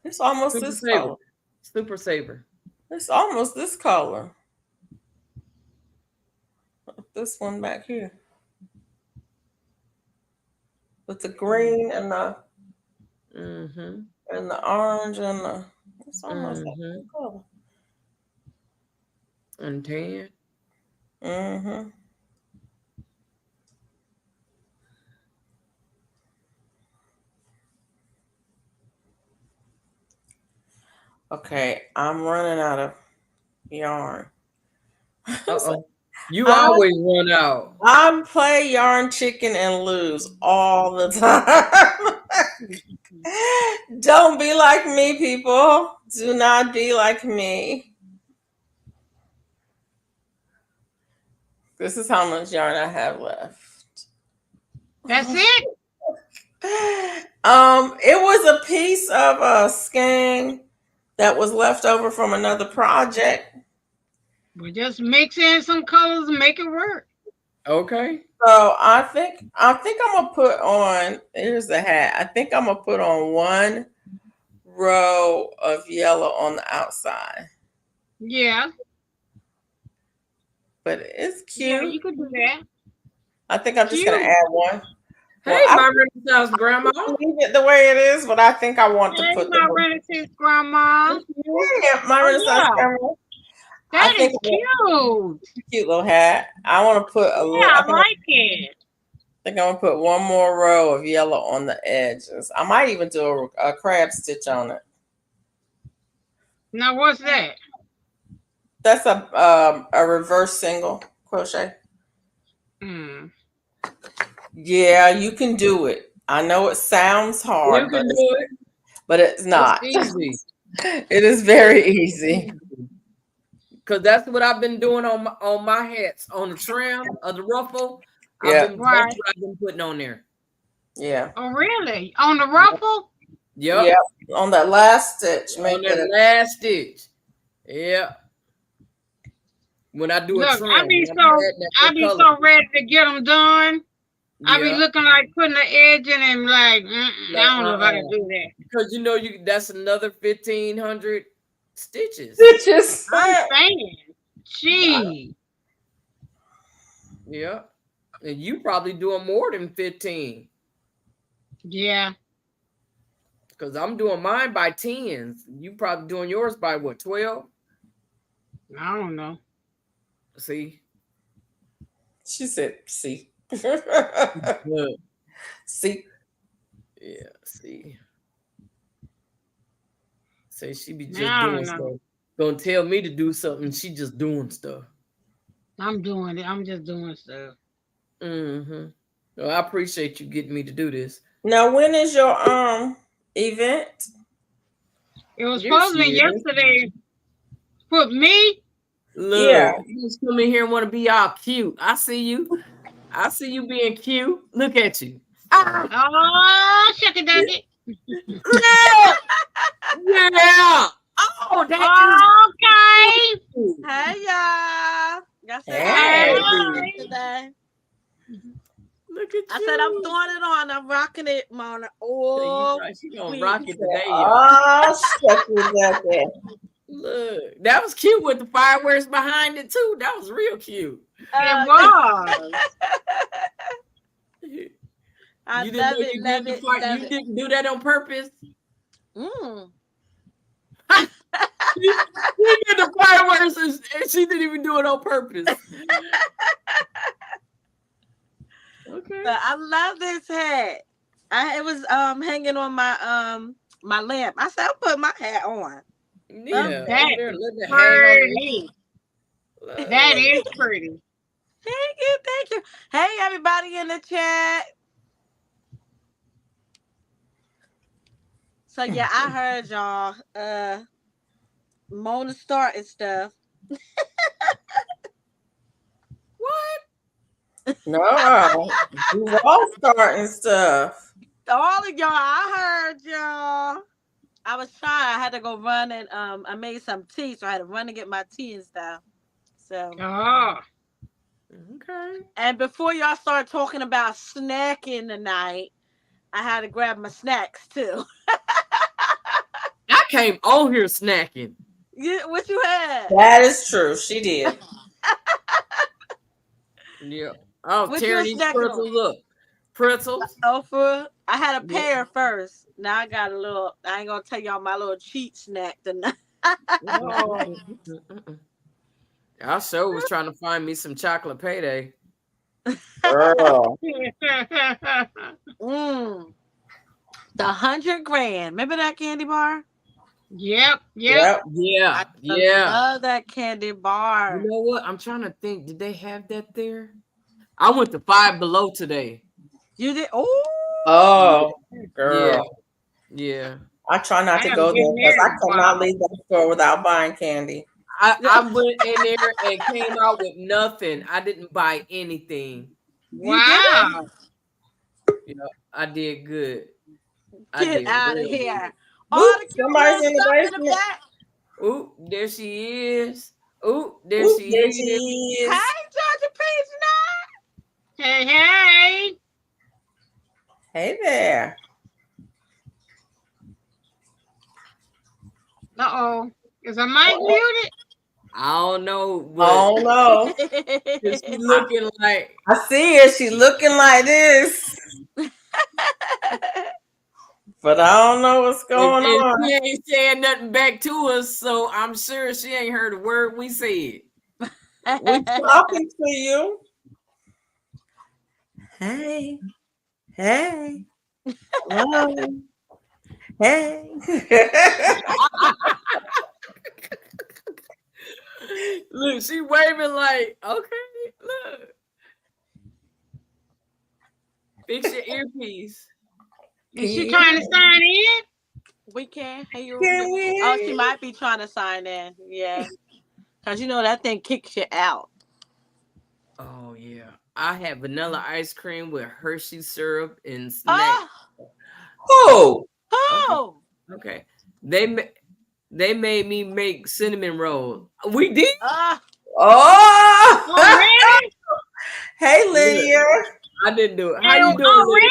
It's almost this color. Super Saver. It's almost this color. This one back here. With the green and the and the orange and the it's almost that color. And tan. Mm-hmm. Okay, I'm running out of yarn. Uh-oh. You I always run out. I play yarn chicken and lose all the time. Don't be like me, people. Do not be like me. This is how much yarn I have left. That's it? It was a piece of a skein that was left over from another project. We just mix in some colors and make it work. Okay. So I think I'm gonna put on, here's the hat. I think I'm gonna put on one row of yellow on the outside. Yeah. But it's Yeah, cute. you could do that. I think I'm just gonna Cute. add one. Hey, Well, my Renaissance grandma. leave it the way it is, but I think I want to Hey, put my the Renaissance grandma. yeah, my Oh, Renaissance yeah. camera. I That think is I want cute. a cute little hat. I want to put a little. Yeah, I like it. I think I'm gonna put one more row of yellow on the edges. I might even do a crab stitch on it. Now, what's that? That's a reverse single crochet. Hmm. Yeah, you can do it. I know it sounds hard, You can do it. but it's not. It's easy. It is very easy. Because that's what I've been doing on my hats, on the trim of the ruffle. Yeah. That's what I've been putting on there. Yeah. Oh, really? On the ruffle? Yep. Yeah. On that last stitch, On that last stitch. Yeah. When I do a Look, trim, I be so ready to get them done. I be looking like putting the edge in and like, I don't know if I can do that. Because you know that's another 1,500 stitches. I'm saying, gee. Yeah. And you probably doing more than 15. Yeah. Because I'm doing mine by 10s. You probably doing yours by what, 12? I don't know. See? She said, see. See. Yeah, see. Say she be just doing stuff. Gonna tell me to do something, she just doing stuff. I'm doing it. I'm just doing stuff. Mm-hmm. Well, I appreciate you getting me to do this. Now, when is your event? It was supposed to be yesterday. For me? Look, you just come in here and want to be all cute. I see you. I see you being cute. Look at you. Oh, shuck it, duck it. Yeah. Oh, okay. Hey, y'all. Y'all said Hey. today. Look at you. I said I'm throwing it on. I'm rocking it, Mona. Oh, she gonna rock it today. Oh, shuck it. Look, that was cute with the fireworks behind it too. That was real cute. It was. I love it. You didn't do that on purpose. Mm. You did the fireworks and she didn't even do it on purpose. Okay. But I love this hat. It was hanging on my my lamp. I said I'll put my hat on. Yeah, that's pretty. That is pretty. Thank you. Hey, everybody in the chat. So yeah, I heard y'all. Mona starting stuff. What? No, you all starting stuff. All of y'all, I heard y'all. I was trying. I had to go run and I made some tea, so I had to run and get my tea and stuff. So. Okay. And before y'all start talking about snacking tonight, I had to grab my snacks too. I came on here snacking. Yeah, what you had? That is true. She did. Yeah. I was tearing these pretzels up. Pretzels. I had a pair first. Now I got a little. I ain't gonna tell y'all my little cheat snack tonight. I sure was trying to find me some chocolate payday. Girl. The 100 grand. Remember that candy bar? Yep. Yeah, I yeah. love that candy bar. You know what? I'm trying to think. Did they have that there? I went to Five Below today. You did? Oh, Girl. Yeah. I try not to I go haven't there been because there I in a cannot while. leave that store without buying candy. I went in there and came out with nothing. I didn't buy anything. you did it? Wow. You know, I did good. I Get did out of real here. good. All Oop, the cute somebody's little in the stuff in the basement. back. Ooh, there she is. Ooh, there Oop, she there is. she is. Hey, Georgia Peach Nut. Hey. Hey there. Uh-oh. Is her mic muted? I don't know, but Oh no. she looking like I see her. She looking like this. But I don't know what's going and on. she ain't saying nothing back to us, so I'm sure she ain't heard a word we said. We're talking to you. Hey. Hey. Hello. Hey. Look, she waving like, okay, look. Fix your earpiece. Is she trying to sign in? We can't hear Can you. we Oh, hear she you? might be trying to sign in. Yeah. Because you know that thing kicks you out. Oh yeah. I had vanilla ice cream with Hershey syrup and snack. Oh. Oh! Okay. They made me make cinnamon rolls. We did. Oh. Already? Hey, Lydia. I didn't do it. How Hey, you doing, already?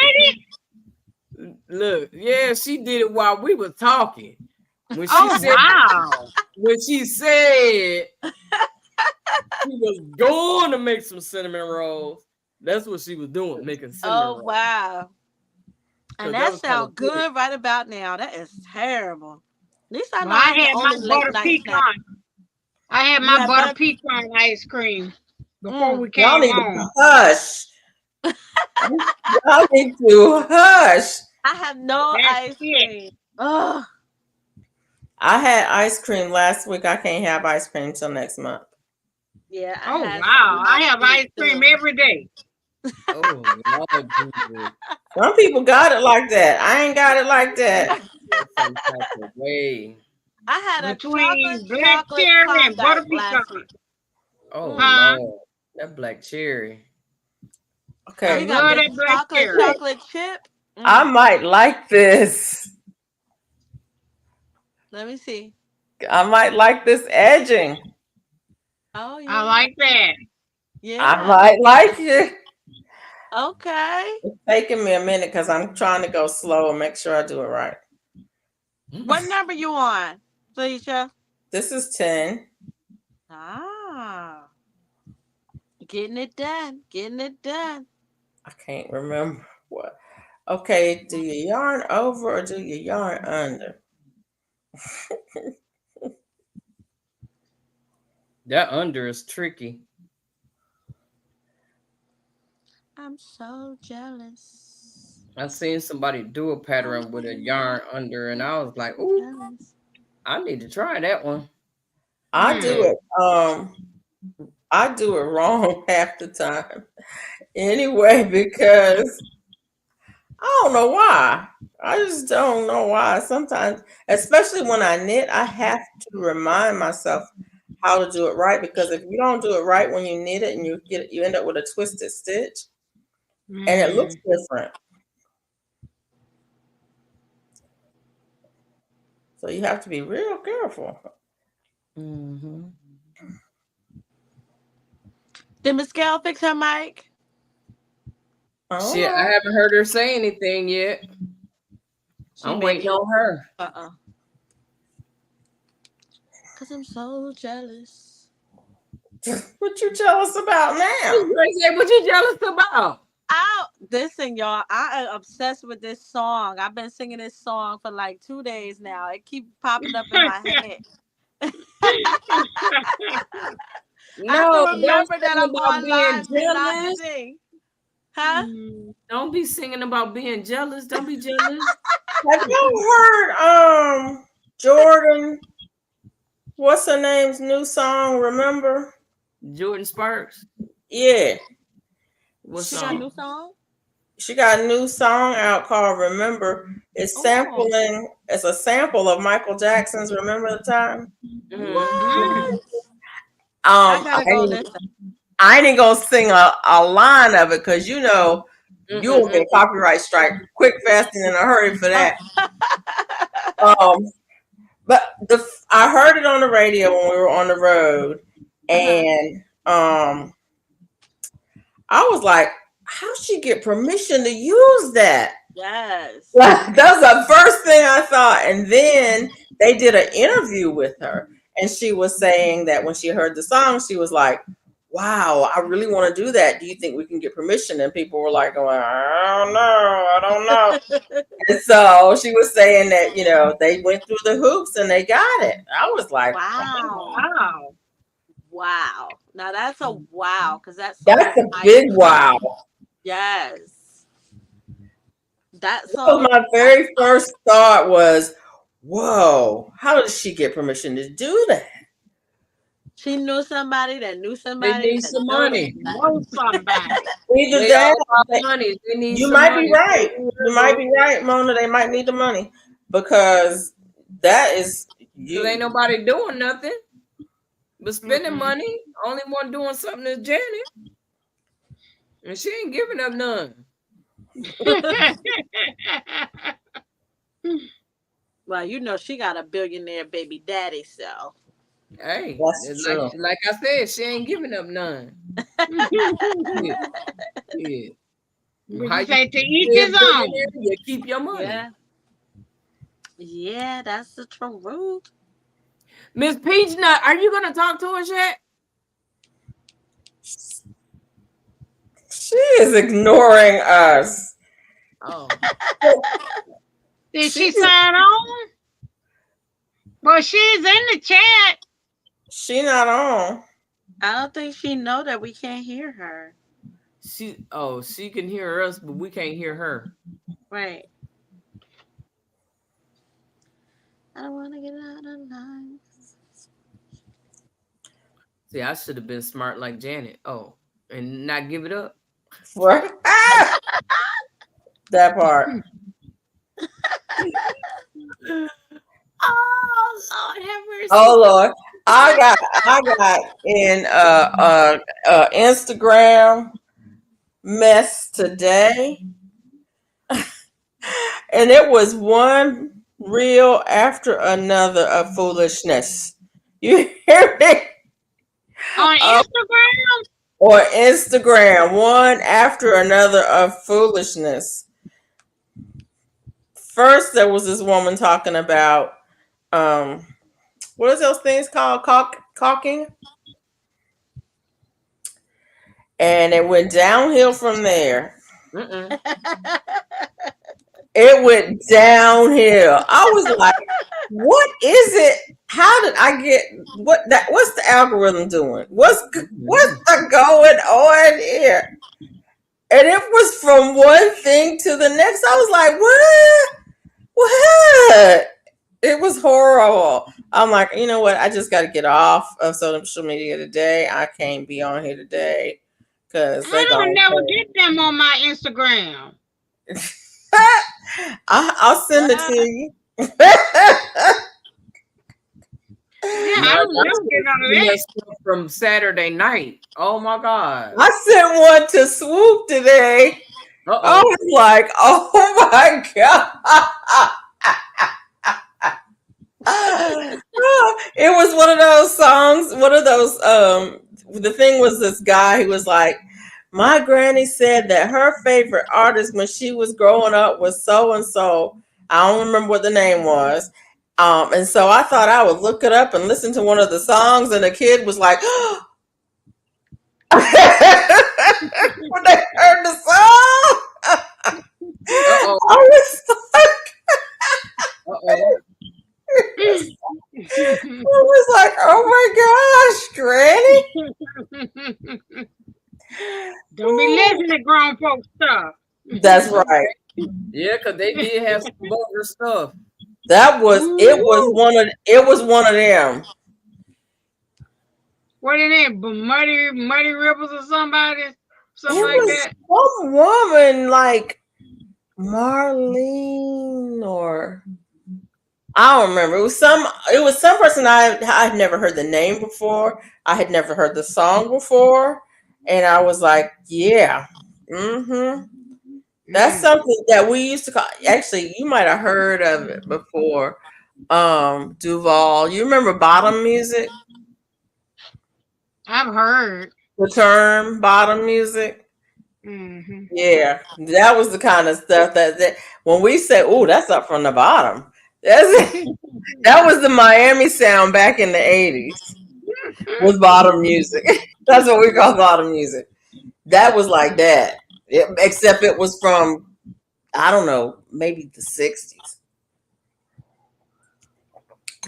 Lydia? Look, yeah, she did it while we were talking. When she Oh, said wow. when she said she was going to make some cinnamon rolls, that's what she was doing, making cinnamon rolls. Wow. So And that that was kinda sounds good right about now. That is terrible. At least I know Well, I I get had my only late butter night snack. pecan. I had You my had butter butter- pecan ice cream before we Y'all came need home. to hush. Y'all need to hush. I have no That's ice it. cream. Ugh. I had ice cream last week. I can't have ice cream till next month. Yeah, I Oh, had wow. some I last have week, ice cream too. every day. Oh Lord Jesus. Some people got it like that. I ain't got it like that. Some type of way. I had a Between black chocolate cherry and butter Klondike last pecan. week. Oh Huh? Lord. That black cherry. I Okay, You got love the that black cherry. chocolate chip. I might like this. Let me see. I might like this edging. Oh, yeah. I like that. Yeah. I might like it. Okay. It's taking me a minute because I'm trying to go slow and make sure I do it right. What number you on, Felicia? This is 10. Ah. Getting it done. Getting it done. I can't remember what. Okay, do you yarn over or do you yarn under? That under is tricky. I'm so jealous. I seen somebody do a pattern with a yarn under, and I was like, "Ooh, Jealous. I need to try that one." I do it. I do it wrong half the time. Anyway, because I don't know why. I just don't know why. Sometimes, especially when I knit, I have to remind myself how to do it right. Because if you don't do it right when you knit it, and you end up with a twisted stitch, and it looks different. So you have to be real careful. Mm-hmm. Did Miss Gail fix her mic? Shit, I haven't heard her say anything yet. I'm waiting on her. Because I'm so jealous. What you jealous about now? What you jealous about? Listen, y'all, I am obsessed with this song. I've been singing this song for like 2 days now. It keeps popping up in my head. No, can remember that I'm about on being live and not jealous. sing. Huh? Don't be singing about being jealous. Don't be jealous. Have you heard Jordan? What's her name's new song? Remember? Jordan Sparks. Yeah. What She got a new song? She got a new song out called Remember. It's sampling, it's a sample of Michael Jackson's Remember the Time. What? I gotta go listen. I ain't gonna sing a line of it because you know you'll get a copyright strike quick, fast, and in a hurry for that. But I heard it on the radio when we were on the road, and I was like, "How'd she get permission to use that?" Yes, that was the first thing I thought. And then they did an interview with her, and she was saying that when she heard the song, she was like, "Wow, I really want to do that. Do you think we can get permission?" And people were like, going, I don't know. And so she was saying that, you know, they went through the hoops and they got it. I was like, wow. Now that's a wow, because that's a big wow. Yes. That's so my very first thought was, whoa, how did she get permission to do that? She knew somebody that knew somebody. They need some money. Know somebody. Either that, money. They need you some might money. be right. You might be right, Mona. They might need the money because that is. Because ain't nobody doing nothing but spending money. Only one doing something is Janet, and she ain't giving up none. Well, you know she got a billionaire baby daddy, so. Hey, that's true. Like I said, she ain't giving up none. Yeah. How you say to each his own? You keep your money. Yeah, that's the truth. Miss Peachnut, are you gonna talk to us yet? She is ignoring us. Oh. Did she sign on? Well, she's in the chat. She not on. I don't think she know that we can't hear her. She can hear us, but we can't hear her. Right. I don't want to get out of line. See, I should have been smart like Janet. Oh, and not give it up. Right. That part. Oh Lord, have mercy. Oh Lord, I got in Instagram mess today, and it was one reel after another of foolishness. You hear me? On Instagram? Or Instagram, one after another of foolishness. First, there was this woman talking about what is those things called? Caulking? And it went downhill from there. It went downhill. I was like, what is it? How did I get what's the algorithm doing? What's going on here? And it was from one thing to the next. I was like, what? It was horrible. I'm like, you know what? I just got to get off of social media today. I can't be on here today because I don't never get them on my Instagram. I'll send it to you. I don't never get none of that. From Saturday night. Oh my God. I sent one to Swoop today. I was like, oh my God. It was one of those songs. The thing was this guy who was like, my granny said that her favorite artist when she was growing up was so-and-so. I don't remember what the name was. And so I thought I would look it up and listen to one of the songs, and the kid was like, when they heard the song, I was like, I was like, oh my gosh, Granny. listen to grown folk stuff. That's right. Yeah, because they did have some vulgar stuff. That was it was one of them. What is it? Muddy Rivers or somebody? Something It like was that. some woman like Marlene or I don't remember. It was some person I had never heard the name before. I had never heard the song before. And I was like, yeah. Mm-hmm. That's something that we used to call actually you might have heard of it before. Duval. You remember bottom music? I've heard. The term bottom music? Mm-hmm. Yeah. That was the kind of stuff that when we say, oh, that's up from the bottom. That was the Miami sound back in the 80s. Was bottom music. That's what we call bottom music. That was like that. Except it was from, I don't know, maybe the 60s.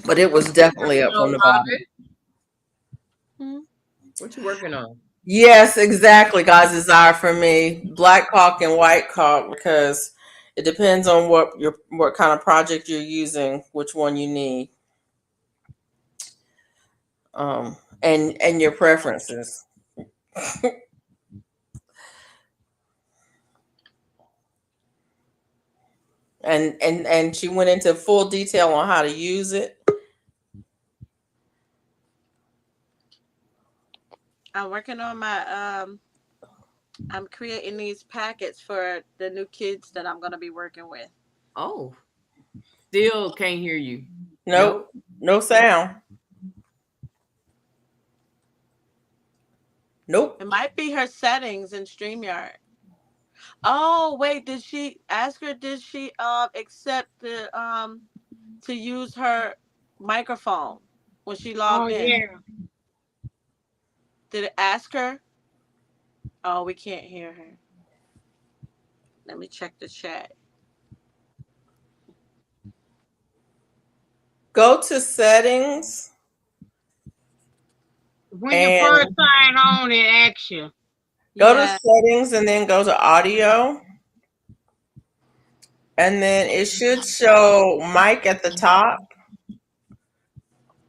But it was definitely up from the bottom. What you working on? Yes, exactly, guys. Desire for me, black caulk and white caulk, because it depends on what kind of project you're using, which one you need, and your preferences. And she went into full detail on how to use it. I'm working on my I'm creating these packets for the new kids that I'm gonna be working with. Oh, still can't hear you. Nope, no sound. Nope. It might be her settings in StreamYard. Oh wait, did she ask her? Did she accept the to use her microphone when she logged in? Yeah. Did it ask her? Oh, we can't hear her. Let me check the chat. Go to settings. When you first sign on, it asks you. Go to settings and then go to audio. And then it should show mic at the top.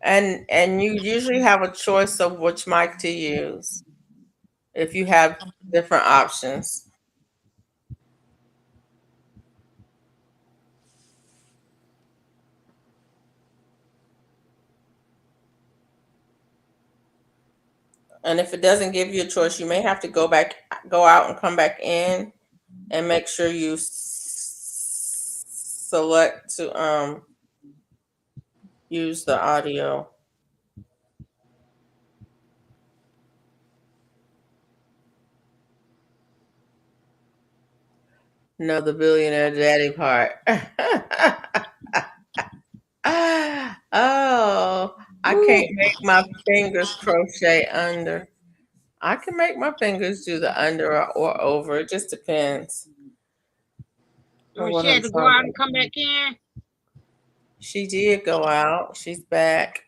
And you usually have a choice of which mic to use if you have different options. And if it doesn't give you a choice, you may have to go out and come back in and make sure you select to use the audio. No, the billionaire daddy part. Oh, I can't make my fingers crochet under. I can make my fingers do the under or over. It just depends. Oh, she had to go out and come back in? She did go out. She's back.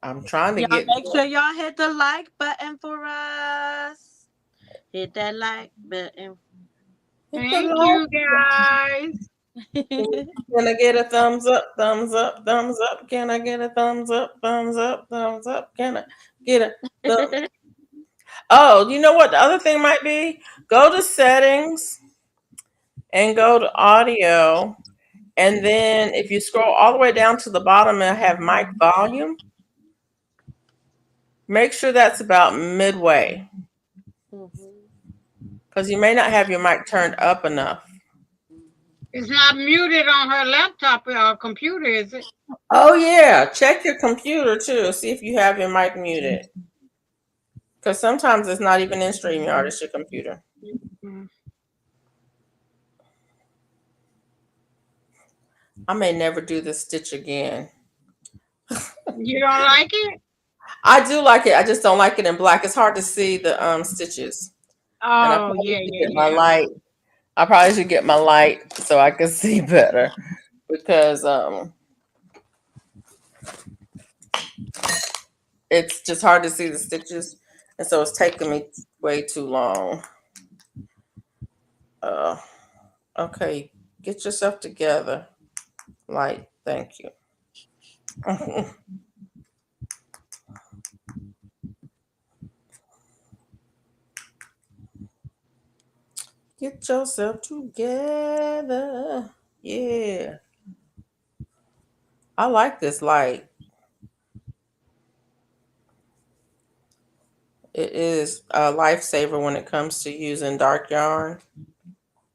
I'm trying to get. Make sure y'all hit the like button for us. Hit that like button. Thank you, guys. Can I get a thumbs up? Thumbs up? Thumbs up? Can I get a thumbs up? Thumbs up? Thumbs up? Can I get a thumbs? Oh, you know what the other thing might be? Go to settings and go to audio. And then if you scroll all the way down to the bottom and have mic volume, make sure that's about midway. Because you may not have your mic turned up enough. It's not muted on her laptop or computer, is it? Oh, yeah. Check your computer, too. See if you have your mic muted. Because sometimes it's not even in StreamYard. It's your computer. Mm-hmm. I may never do this stitch again. You don't like it? I do like it. I just don't like it in black. It's hard to see the stitches. Oh, yeah. My light. I probably should get my light so I can see better because it's just hard to see the stitches, and so it's taking me way too long. Okay, get yourself together. Light, thank you. Get yourself together. Yeah. I like this light. It is a lifesaver when it comes to using dark yarn.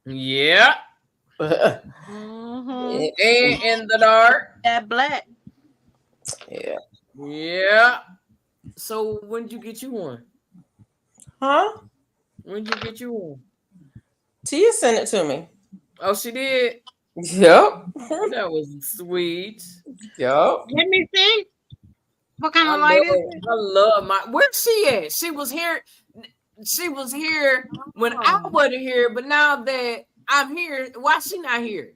Yeah. Mm-hmm. And in the dark. That black. Yeah. Yeah. So when did you get you one? Huh? When did you get you one? Tia sent it to me. Oh, she did? Yep. That was sweet. Yep. Let me see. What kind of light is it? I love my. Where's she at? She was here. She was here when I wasn't here, but now that I'm here, why she not here?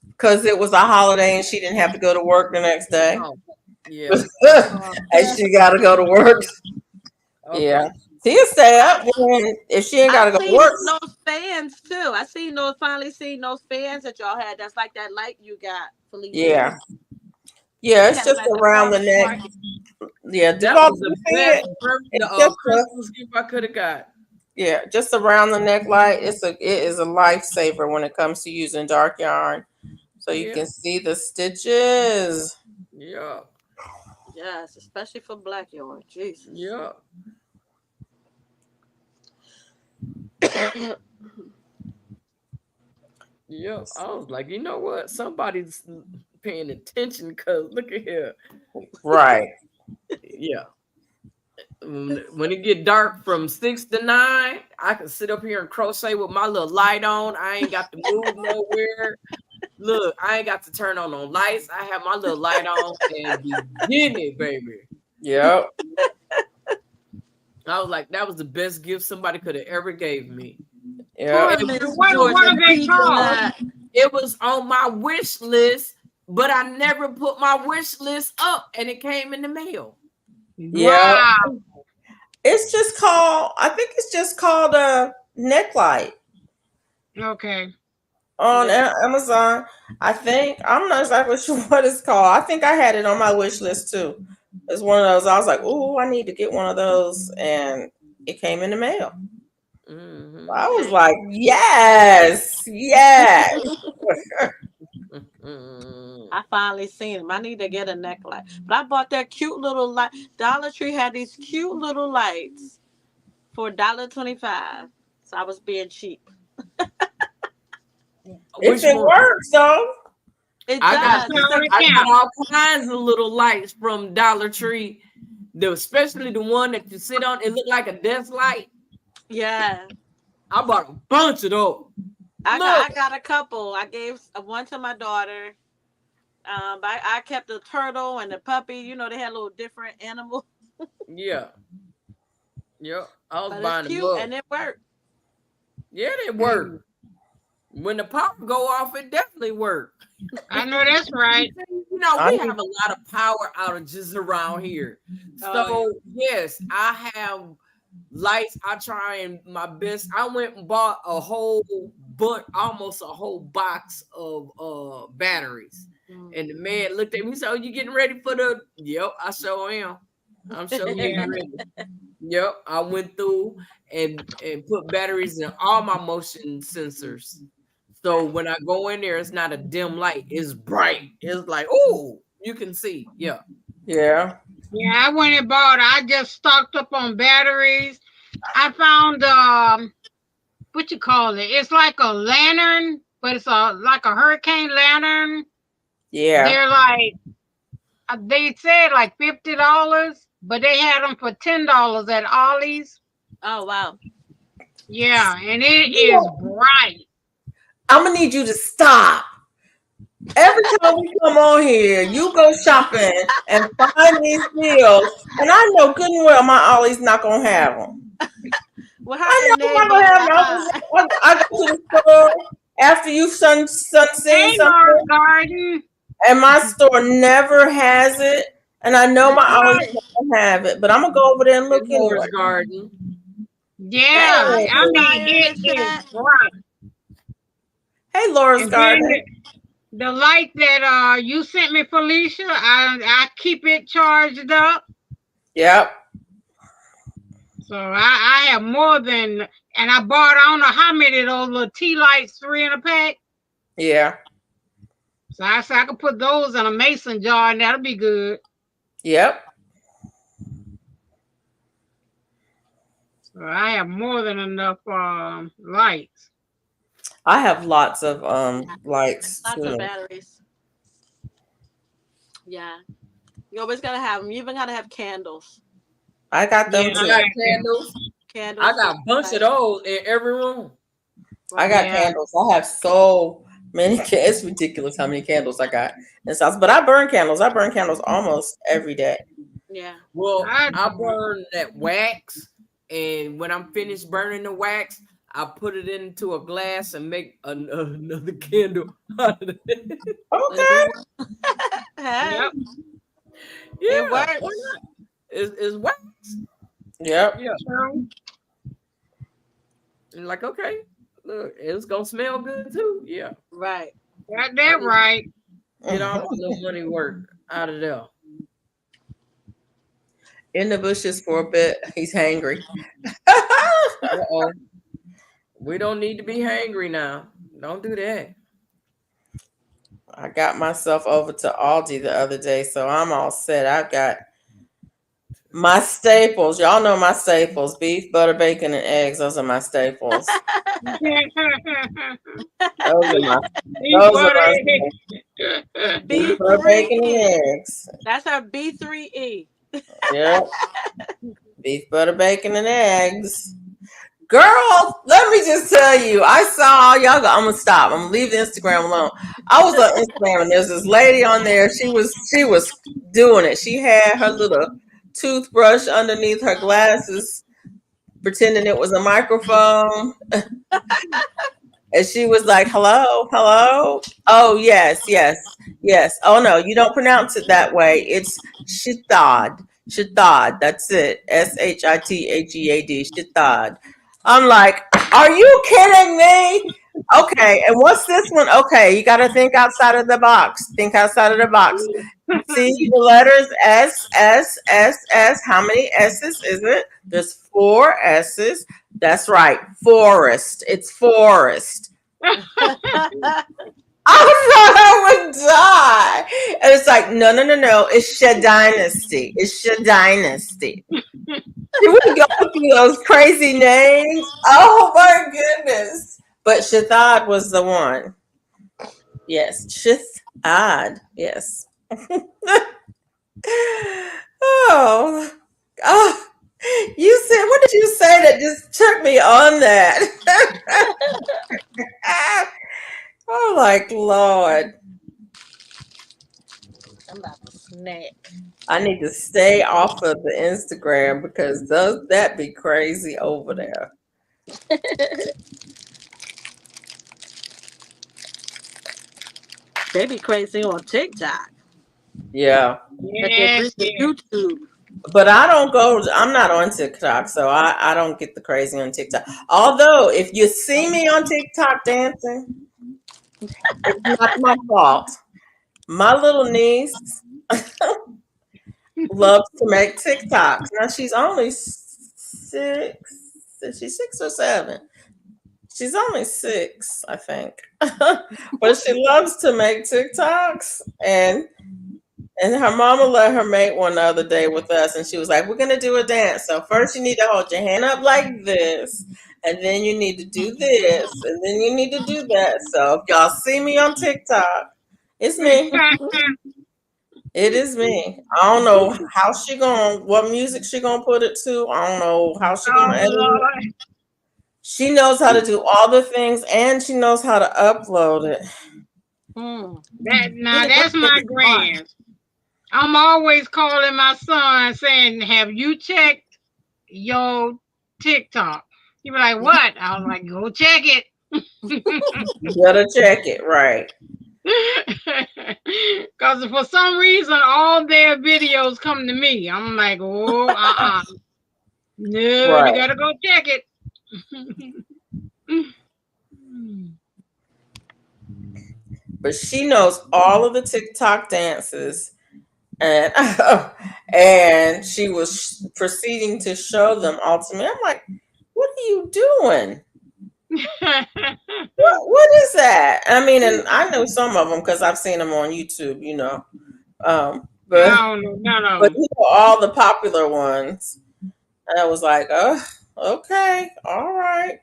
Because it was a holiday and she didn't have to go to work the next day. Oh, yeah. And she got to go to work. Okay. Yeah. Tia stay up if she ain't got to go to work. Those fans too. I finally seen those fans that y'all had. That's like that light you got, Felicia. Yeah. Yeah, it's just around the neck. Yeah, that was the best Christmas gift I could have got. Yeah, just around the neck light. It is a lifesaver when it comes to using dark yarn. So you can see the stitches. Yeah. Yes, especially for black yarn. Jesus. Yeah. Yeah, I was like, you know what? Somebody's paying attention because look at here. Right. Yeah. When it get dark from 6 to 9, I can sit up here and crochet with my little light on. I ain't got to move nowhere. Look, I ain't got to turn on no lights. I have my little light on and begin it, baby. Yep. I was like, that was the best gift somebody could have ever gave me. Yeah. What are they called? It was on my wish list, but I never put my wish list up, and it came in the mail. Yeah. Wow. It's just called, I think it's just called a neck light. Okay. On Amazon, I think. I'm not exactly sure what it's called. I think I had it on my wish list too. It's one of those. I was like, "Oh, I need to get one of those," and it came in the mail. Mm-hmm. I was like, "Yes, yes." I finally seen them. I need to get a neck light, but I bought that cute little light. Dollar Tree had these cute little lights for $1.25. So I was being cheap. If it works, though. It I does. got all kinds of little lights from Dollar Tree, especially the one that you sit on. It looked like a desk light. Yeah. I bought a bunch of those. I got a couple. I gave one to my daughter. I kept the turtle and the puppy. You know, they had a little different animal. Yeah. Yeah. I was but buying it's cute them up. and it worked. Yeah, it worked. When the pop go off, it definitely worked. I know that's right. You know, we have a lot of power outages around here. So, yes, I have lights. I try and my best. I went and bought almost a whole box of batteries. And the man looked at me and said, "Oh, you getting ready for the..." Yep, I sure am. I'm sure getting ready. Yep, I went through and put batteries in all my motion sensors. So when I go in there, it's not a dim light. It's bright. It's like, oh, you can see. Yeah. Yeah. Yeah, I went and bought. I just stocked up on batteries. I found what you call it? It's like a lantern, but it's like a hurricane lantern. Yeah. They're like, they said like $50, but they had them for $10 at Ollie's. Oh wow. Yeah, and it is bright. I'm gonna need you to stop. Every time we come on here, you go shopping and find these deals, and I know good and well my Ollie's not gonna have them. Well, I know I'm not gonna have them. I go to the store after you've seen something, garden, and my store never has it. And I know my Ollie's not gonna don't have it, but I'm gonna go over there and look In into Moore's it. Garden. Yeah, Hey, I mean flyer in it the is chat. bright. hey, Laura's And then Garden. the light that you sent me, Felicia, I keep it charged up. Yep. So I have more than, and I bought I don't know how many of those little tea lights, 3 in a pack. Yeah. So I said I could put those in a mason jar and that'll be good. Yep. So I have more than enough lights. I have lots of lights Lots of too. batteries. Yeah. You always gotta have them. You even gotta have candles. I got them Yeah, I too. got candles. Candles. I got a bunch of those in every room. I got Yeah. candles. I have so many. It's ridiculous how many candles I got in this house. But I burn candles. I burn candles almost every day. Yeah. Well, I I do. burn that wax, and when I'm finished burning the wax, I put it into a glass and make another candle out of it. Okay. Hey, Yep. Yeah, it why works. not? It's wax. Yep. Yeah, True. and like okay, look, it's gonna smell good too. Yeah, Right. Got that right. get all my little money work out of there. In the bushes for a bit. He's hangry. Uh-oh. We don't need to be hangry now. Don't do that. I got myself over to Aldi the other day, so I'm all set. I've got my staples. Y'all know my staples: beef, butter, bacon, and eggs. Those are my staples. Those are my. Those are my staples. Beef, butter, bacon, and B3E. eggs. That's our B3E. Yep. Beef, butter, bacon, and eggs. Girl, let me just tell you, I saw y'all. I'm gonna stop. I'm gonna leave the Instagram alone. I was on Instagram and there's this lady on there. She was doing it. She had her little toothbrush underneath her glasses, pretending it was a microphone. And she was like, "Hello, hello. Oh yes, yes, yes. Oh no, you don't pronounce it that way. It's Shitad. Shitad. That's it. Shithagead. Shitad." I'm like, "Are you kidding me?" Okay, and what's this one? Okay, you got to think outside of the box. Think outside of the box. See the letters S, S, S, S. How many S's is it? There's 4 S's. That's right. Forest. It's forest. I thought I would die. And it's like, no, no, no, no. It's Sha Dynasty. It's Sha Dynasty. Did we go through those crazy names? Oh my goodness. But Shathad was the one. Yes. Shathad. Yes. Oh. Oh. You said, what did you say that just took me on that? Oh, like, Lord. I'm about to snack. I need to stay off of the Instagram because does that be crazy over there? They be crazy on TikTok. Yeah. Yes, yes. YouTube. But I'm not on TikTok, so I don't get the crazy on TikTok. Although, if you see me on TikTok dancing, it's not my fault. My little niece loves to make TikToks. Now, she's only 6. Is she 6 or 7? She's only 6, I think. But she loves to make TikToks, and her mama let her make one the other day with us, and she was like, "We're gonna do a dance. So first, you need to hold your hand up like this, and then you need to do this, and then you need to do that." So if y'all see me on TikTok, it's me. It is me. I don't know what music she gonna put it to. I don't know how she Oh, gonna edit it. Lord. She knows how to do all the things, and she knows how to upload it. That's my grand. I'm always calling my son saying, "Have you checked your TikTok?" He be like, "What?" I was like, "Go check it." You better check it, right? Because for some reason, all their videos come to me. I'm like, oh, no, you Right. gotta go check it. But she knows all of the TikTok dances, and and she was proceeding to show them all to me. I'm like, what are you doing? What is that? I mean, and I know some of them because I've seen them on YouTube, you know. But I don't know none of but them. all the popular ones, and I was like, oh, okay, all right.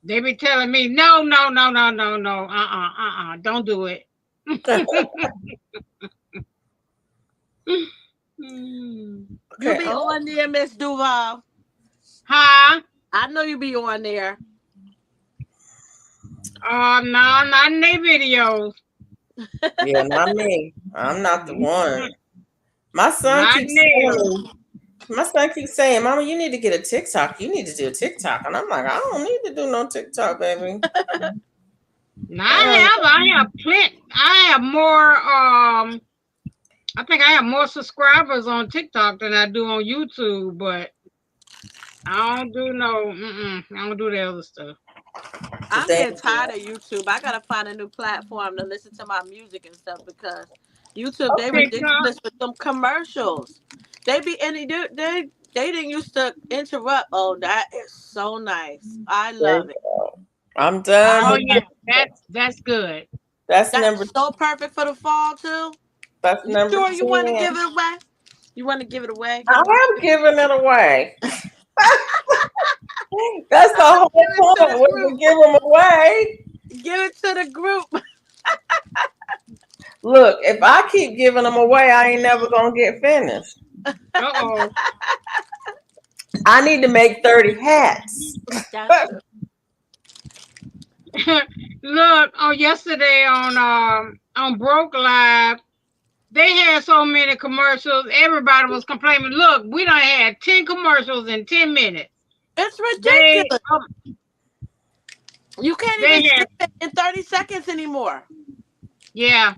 They be telling me, no, don't do it. You Okay. be on there, Miss Duval. Huh? I know you be on there. No, not in their videos. Yeah, not me. I'm not the one. My son Not keeps there. saying, Mama, you need to get a TikTok. You need to do a TikTok. And I'm like, I don't need to do no TikTok, baby. I have plenty. I have more. I think I have more subscribers on TikTok than I do on YouTube, but I don't do no. I don't do the other stuff. I'm getting tired of YouTube. I gotta find a new platform to listen to my music and stuff because YouTube they Okay. ridiculous with them commercials. They be and they didn't used to interrupt. Oh, that is so nice. I love it. I'm done. Oh with yeah, that's good. That's That's number so perfect for the fall too. that's You number sure you want to 10. give it away? You want to give it away? I am giving it away. That's the whole Give it to point. the We group. can give them away. Give it to the group. Look, if I keep giving them away, I ain't never gonna get finished. Uh-oh. I need to make 30 hats. Gotcha. Look, yesterday on Broke Live, they had so many commercials. Everybody was complaining. Look, we done had 10 commercials in 10 minutes. It's They ridiculous. You can't they even had skip it in 30 seconds anymore. yeah.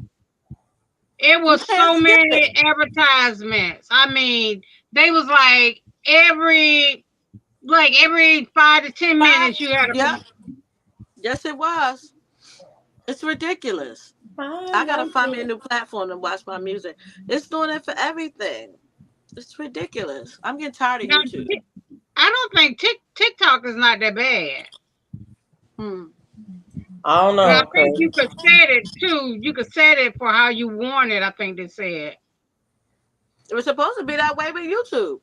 It was You can't so skip many advertisements. I mean, they was like every 5 to 10 minutes you had a Yeah. Yes, it was. It's ridiculous. I gotta find me a new platform to watch my music. It's doing it for everything. It's ridiculous. I'm getting tired of now, YouTube. I don't think TikTok is not that bad. I don't know. I think you could set it too. You could set it for how you want it. I think they said. It was supposed to be that way with YouTube.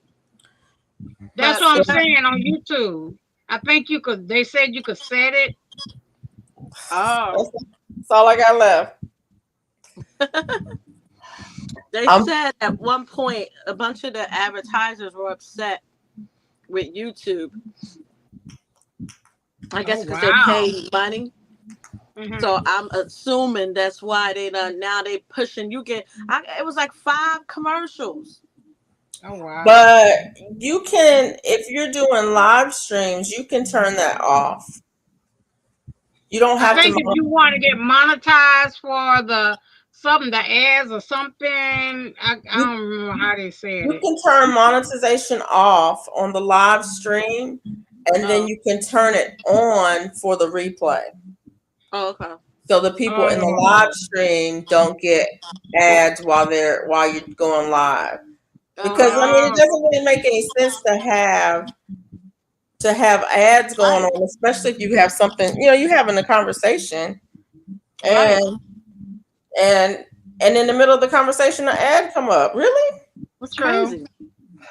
That's what I'm saying on YouTube. I think you could. They said you could set it. Oh. That's all I got left. They said at one point a bunch of the advertisers were upset with YouTube. I guess because they paid money. Mm-hmm. So I'm assuming that's why they done now they pushing you it was like 5 commercials. Oh wow. But you can, if you're doing live streams, you can turn that off. You don't have I think if you want to get monetized for the ads or something, I don't remember how they said it. You can turn monetization off on the live stream, and then you can turn it on for the replay. Oh, okay. So the people in the live stream don't get ads while you're going live. Because I mean, it doesn't really make any sense to have ads going on, especially if you have something, you're having a conversation, and in the middle of the conversation, an ad come up. Really? That's crazy.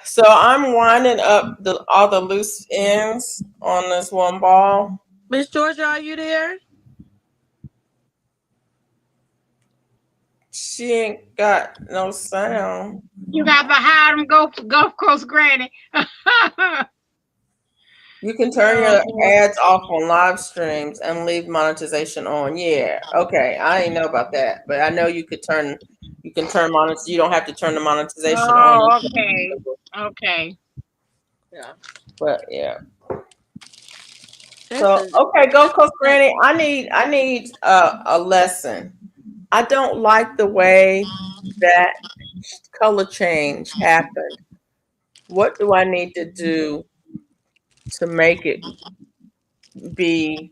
So I'm winding up all the loose ends on this one ball. Miss Georgia, are you there? She ain't got no sound. You got to hide them, Gulf Coast Granny. You can turn your ads off on live streams and leave monetization on. Yeah. Okay. I didn't know about that, but I know you can turn monetization. You don't have to turn the monetization on. Oh, okay. Okay. Yeah. But yeah. So is okay, go Coach Granny. I need a lesson. I don't like the way that color change happened. What do I need to do to make it be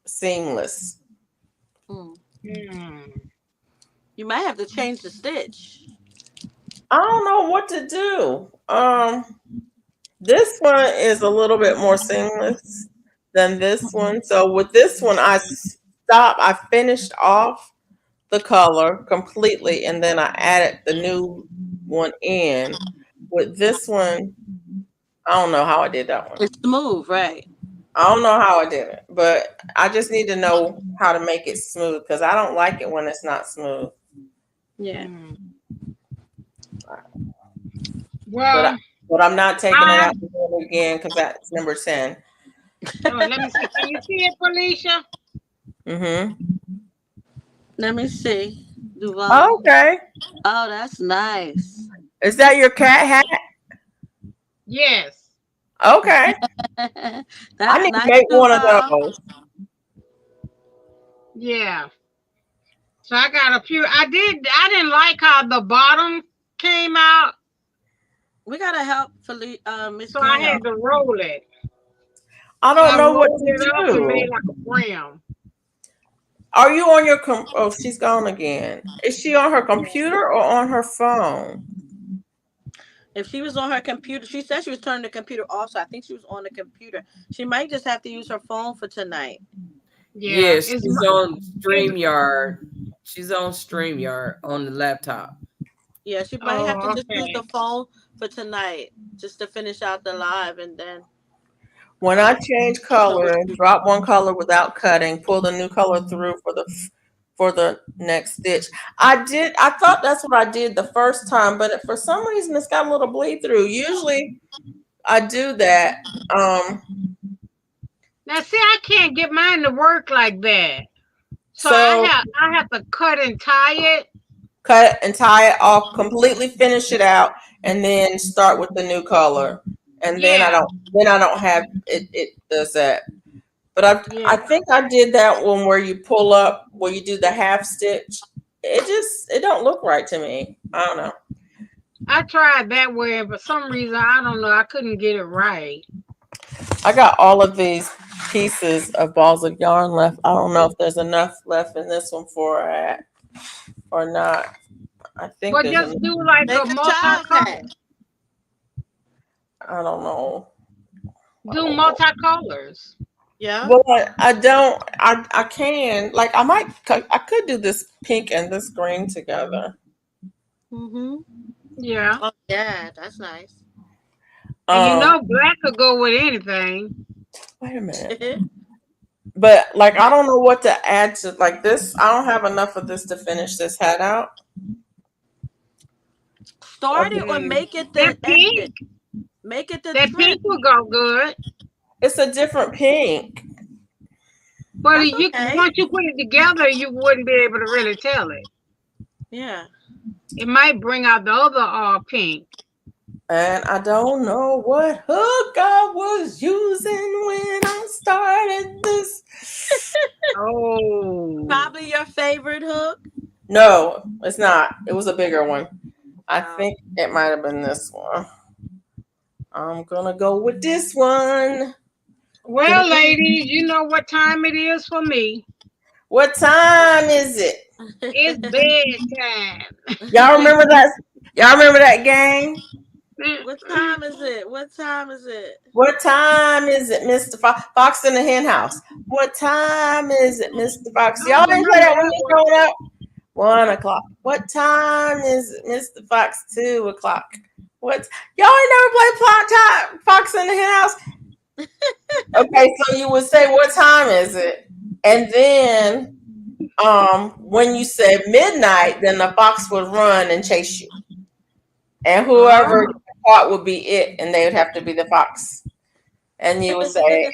seamless? mm. Hmm. You might have to change the stitch. I don't know what to do. This one is a little bit more seamless than this one. So with this one, I finished off the color completely, and then I added the new one in. With this one, I don't know how I did that one. It's smooth, right? I don't know how I did it, but I just need to know how to make it smooth because I don't like it when it's not smooth. Yeah. Hmm. But Well, but I'm not taking it I out again because that's number 10. oh, let me see. Can you see it, Felicia? Mm-hmm. Let me see. Duval. Okay. Oh, that's nice. Is that your cat hat? Yes. Okay. I That's need to nice, make one of Duval. those. Yeah. So I got a few. I didn't like how the bottom came out, We gotta help Miss so I Gail. had to roll it. I So don't I know what rolled it to up and made do. like a brim. Are you on your oh, she's gone again. Is she on her computer or on her phone? If she was on her computer, she said she was turning the computer off, so I think she was on the computer. She might just have to use her phone for tonight. Yeah, Yes, she's on StreamYard. She's on StreamYard on the laptop. Yeah, she might have to oh, just use okay. the phone for tonight, just to finish out the live, and then When I change so color and drop one color without cutting, pull the new color through for the next stitch. I thought that's what I did the first time, but for some reason it's got a little bleed through. Usually I do that. Now see, I can't get mine to work like that. So So I have to cut and tie it. cut and tie it off, completely finish it out, and then start with the new color. And Yeah, then I don't have it, it does that. But I yeah. think I did that one where you pull up where you do the half stitch. It don't look right to me. I don't know. I tried that way, and for some reason I don't know. I couldn't get it right. I got all of these pieces of balls of yarn left. I don't know if there's enough left in this one for it or not. I think But there's just enough. do like make a a child multicolor. hat. I don't know. I Do don't know. multicolors. Yeah. But I don't. I can like I could do this pink and this green together. Mhm. Yeah, Oh yeah, that's nice. and you Um, know black could go with anything. wait a minute. But like I don't know what to add to like this. I don't have enough of this to finish this hat out. Start it or Mm. make it That the pink, edge. Make it the that trim. pink will go good. It's a different pink. But That's you okay. once you put it together, you wouldn't be able to really tell it. Yeah. It might bring out the other pink. And I don't know what hook I was using when I started this. Oh, Probably your favorite hook. No, it's not. It was a bigger one. I Oh. think it might have been this one. I'm gonna go with this one. well, ladies, you know what time it is for me. What time is it? It's bedtime. Y'all remember that? Y'all remember that game? What time is it? What time is it? What time is it, Mr. Fox in the hen house? What time is it, Mr. Fox? I Y'all don't didn't play remember that when that you one. growing up? 1 o'clock. What time is it, Mr. Fox? 2 o'clock. What? Y'all ain't never played Fox in the hen house? Okay, so you would say, what time is it? And then when you said midnight, then the fox would run and chase you. And whoever Oh, caught would be it, and they would have to be the fox. And you would say,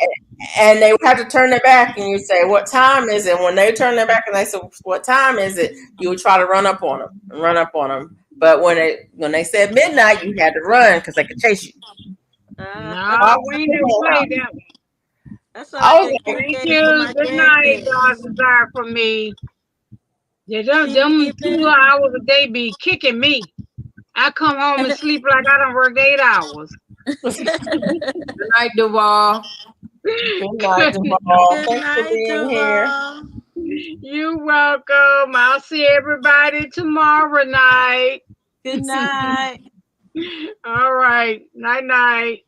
and they would have to turn their back, and you'd say, what time is it? When they turn their back and they said, what time is it? You would try to run up on them. But when they said midnight, you had to run because they could chase you. no, we didn't play that one. That's all I Okay. get Thank kicked you. for my Good night, grandkids. God's desire for me. Yeah, Good them evening. 2 hours a day be kicking me. I come home and sleep like I done worked 8 hours. Good night, Duval. Good night, Duval. Good Thanks for night, being here. Duval. You're welcome. I'll see everybody tomorrow night. Good night. All right. Night night.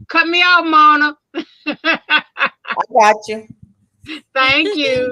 Cut me out, Mona. I got you. Thank you.